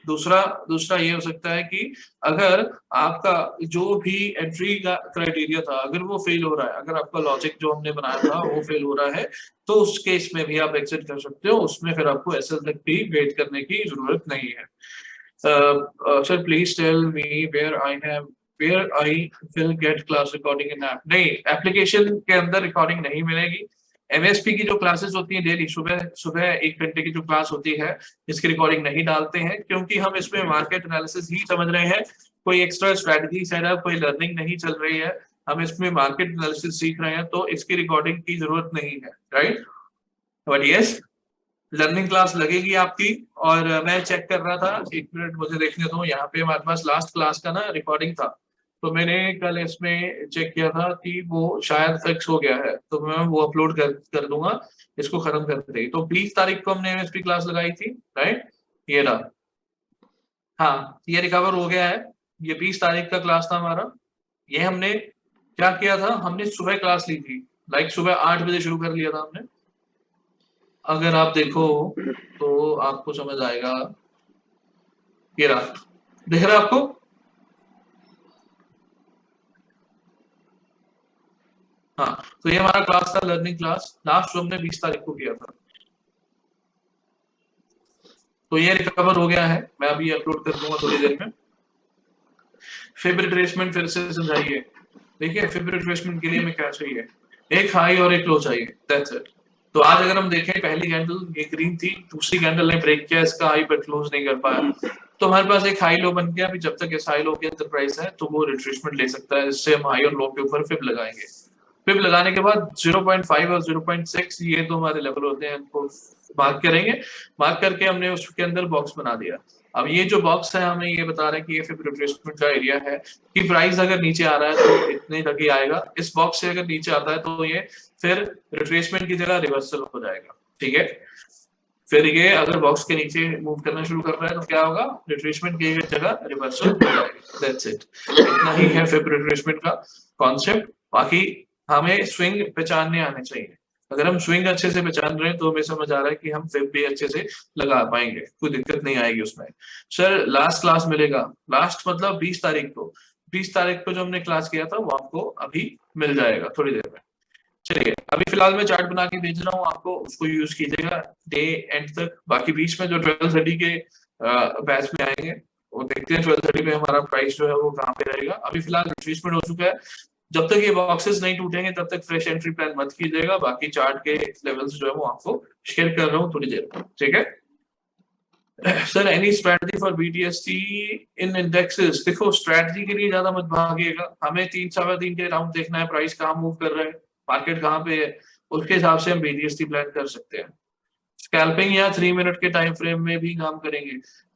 दूसरा दूसरा ये हो सकता है कि अगर आपका जो भी एंट्री का क्राइटेरिया था अगर वो फेल हो रहा है, अगर आपका लॉजिक जो हमने बनाया था वो फेल हो रहा है, तो उस केस में भी आप एग्जिट कर सकते हो, उसमें फिर आपको एसएल तक भी वेट करने की जरूरत नहीं है। Sir please tell me where I will get class recording in app. नहीं, एप्लीकेशन के अंदर रिकॉर्डिंग नहीं मिलेगी। एमएसपी की जो क्लासेस होती हैं डेली सुबह सुबह 1 घंटे की जो क्लास होती है, इसकी रिकॉर्डिंग नहीं डालते हैं क्योंकि हम इसमें मार्केट एनालिसिस ही समझ रहे हैं, कोई एक्स्ट्रा स्ट्रेटजी सेटअप, कोई लर्निंग नहीं चल रही है, हम इसमें मार्केट एनालिसिस सीख रहे हैं, तो इसकी रिकॉर्डिंग की जरूरत नहीं है, right. But yes, learning class लगेगी आपकी। और मैं चेक कर रहा था, 1 मिनट मुझे देखने दो, यहाँ पे हमारे पास लास्ट क्लास का ना रिकॉर्डिंग था, तो मैंने कल इसमें चेक किया था कि वो शायद फिक्स हो गया है, तो मैं वो अपलोड कर दूंगा इसको खत्म करते ही। तो 20 तारीख को हमने एमएसपी क्लास लगाई थी, राइट, ये रहा। हाँ, ये रिकवर हो गया है, ये 20 तारीख का क्लास था हमारा। ये हमने क्या किया था, हमने सुबह क्लास ली थी, लाइक सुबह 8 बजे शुरू कर लिया था हमने। अगर आप देखो तो आपको समझ आएगा, ये रहा, दिख रहा है आपको? हाँ, तो ये हमारा क्लास था, लर्निंग क्लास, लास्ट जो हमने 20 तारीख को किया था। तो ये रिकवर हो गया है, मैं अभी अपलोड कर दूंगा थोड़ी देर में। फिब रिट्रेसमेंट फिर से समझाइए। देखिए, फिब रिट्रेसमेंट के लिए हमें क्या चाहिए, एक हाई और एक लो चाहिए, दैट्स इट। तो आज अगर हम देखें, पहली कैंडल ये ग्रीन थी, दूसरी कैंडल ने ब्रेक किया, इसका हाई पर क्लोज नहीं कर पाया, तो हमारे पास एक हाई लो बन गया। अभी जब तक इस हाई लो के अंदर प्राइस है तो वो रिट्रेसमेंट ले सकता है, इससे हम हाई और लो के ऊपर फिब लगाएंगे। फिब लगाने के बाद 0.5 और 0.6 ये तो हमारे लेवल होते हैं, इनको मार्क करेंगे। मार्क करके हमने उसके अंदर बॉक्स बना दिया। अब ये जो बॉक्स है हमें ये बता रहा है कि ये फिब रिट्रेसमेंट का एरिया है, कि प्राइस अगर नीचे आ रहा है तो इतने तक ही आएगा, इस बॉक्स से अगर नीचे आता है तो ये फिर रिट्रेसमेंट की जगह रिवर्सल हो जाएगा, ठीक है। फिर ये अगर बॉक्स के नीचे मूव करना शुरू कर रहा है तो क्या होगा, रिट्रेसमेंट की जगह रिवर्सल हो जाएगी, दैट्स इट। इतना ही है फिब रिट्रेसमेंट का कॉन्सेप्ट। बाकी हमें स्विंग पहचानने आने चाहिए, अगर हम स्विंग अच्छे से पहचान रहे हैं तो हमें समझ आ रहा है कि हम फिब भी अच्छे से लगा पाएंगे, कोई दिक्कत नहीं आएगी उसमें। सर लास्ट क्लास मिलेगा, लास्ट मतलब 20 तारीख को, 20 तारीख को जो हमने क्लास किया था वो आपको अभी मिल जाएगा थोड़ी देर में। चलिए, अभी फिलहाल मैं चार्ट बना के भेज रहा हूँ आपको, उसको यूज कीजिएगा डे एंड तक। बाकी बीच में जो 12:30 के बैच में आएंगे वो देखते हैं 12:30 में हमारा प्राइस जो है वो कहाँ पे रहेगा। अभी फिलहाल रिट्रेसमेंट हो चुका है, जब तक ये बॉक्सेस नहीं टूटेंगे तब तक फ्रेश एंट्री प्लान मत कीजिएगा। बाकी चार्ट के लेवल्स जो है वो आपको शेयर कर रहा हूँ थोड़ी देर में, ठीक है। Sir any strategy for BTST in indexes. देखो, स्ट्रेटजी के लिए ज्यादा मत भागिएगा, हमें 3 सवा 3 के राउंड देखना है, प्राइस कहाँ मूव कर रहा है, मार्केट कहाँ पे है, उसके हिसाब से हम बीटीएसटी प्लान कर सकते हैं। स्कैल्पिंग या 3 मिनट के टाइम फ्रेम में भी काम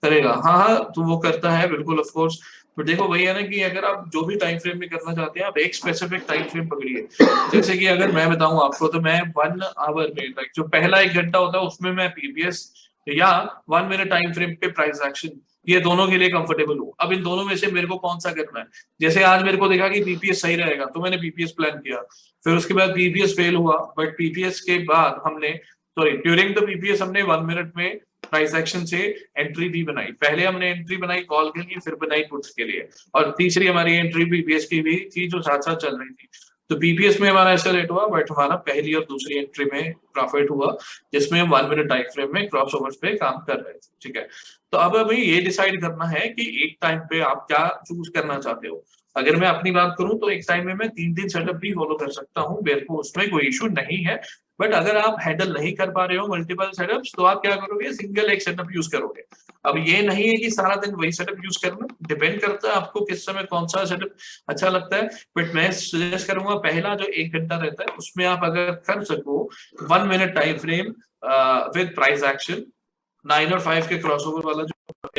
करेगा, हाँ हाँ, तो वो करता है बिल्कुल, ऑफ कोर्स। तो देखो वही है ना कि अगर आप जो भी टाइम फ्रेम में करना चाहते हैं, आप एक स्पेसिफिक टाइम फ्रेम पकड़िए। जैसे कि अगर मैं बताऊं आपको, तो मैं 1 आवर में, लाइक जो पहला 1 घंटा होता है उसमें मैं पीपीएस या 1 मिनट टाइम फ्रेम पे प्राइस एक्शन, ये दोनों के लिए कंफर्टेबल हूँ। अब इन दोनों में से मेरे को कौन सा करना है, जैसे आज मेरे को देखा कि पीपीएस सही रहेगा तो मैंने पीपीएस प्लान किया, फिर उसके बाद पीपीएस फेल हुआ, बट पीपीएस के बाद हमने, सॉरी, ड्यूरिंग द पीपीएस हमने 1 मिनट में प्राइस एक्शन से एंट्री भी बनाई। पहले हमने एंट्री बनाई कॉल के लिए, फिर बनाई पुट्स के लिए, और तीसरी हमारी एंट्री पीपीएस की भी थी जो साथ साथ चल रही थी। तो पीपीएस में हमारा ऐसा लेट हुआ, बट हमारा पहली और दूसरी एंट्री में प्रॉफिट हुआ, जिसमें हम 1 मिनट टाइम फ्रेम में क्रॉस ओवर्स पे काम कर रहे थे, ठीक है। तो अब हमें ये डिसाइड करना है कि एक टाइम पे आप क्या चूज करना चाहते हो। अगर मैं अपनी बात करूं तो एक टाइम में मैं 3 सेटअप भी फॉलो कर सकता हूं, मेरे को उसमें कोई इशू नहीं है। बट अगर आप हैंडल नहीं कर पा रहे हो मल्टीपल सेटअप्स, तो आप क्या करोगे, सिंगल एक सेटअप यूज करोगे। अब ये नहीं है कि सारा दिन वही सेटअप यूज करना, डिपेंड करता है आपको किस समय कौन सा सेटअप अच्छा लगता है। बट मैं सजेस्ट करूंगा पहला जो 1 घंटा रहता है उसमें आप अगर कर सको 1 minute time frame with price action, 9 और 5 के क्रॉसओवर वाला जो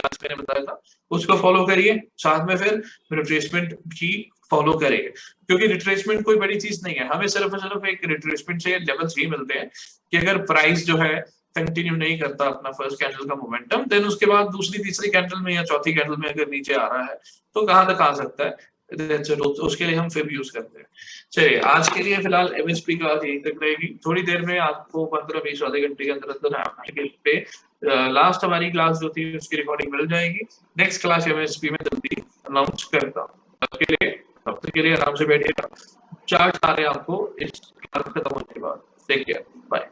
आज मैंने बताया था उसको फॉलो करिए, साथ में फिर रिट्रेसमेंट भी फॉलो करेंगे। क्योंकि रिट्रेसमेंट कोई बड़ी चीज नहीं है, हमें सिर्फ और सिर्फ एक रिट्रेसमेंट से लेवल्स ही मिलते हैं कि अगर प्राइस जो है कंटिन्यू नहीं करता अपना फर्स्ट कैंडल का मोमेंटम, देन उसके बाद दूसरी तीसरी कैंडल में या चौथी कैंडल में अगर नीचे आ रहा है तो कहां तक आ सकता है, उसके लिए हम फिब यूज करते हैं। चलिए आज के लिए फिलहाल एमएसपी का यहीं तक रहेगी। थोड़ी देर में आपको 15-20 आधे घंटे के अंदर पे लास्ट हमारी क्लास जो थी उसकी रिकॉर्डिंग मिल जाएगी। नेक्स्ट क्लास एमएसपी में जल्दी अनाउंस करता हूँ। तब के लिए आराम से बैठिएगा। चार्ट आ रहे हैं आपको इस क्लास खत्म होने के बाद। Take care, bye.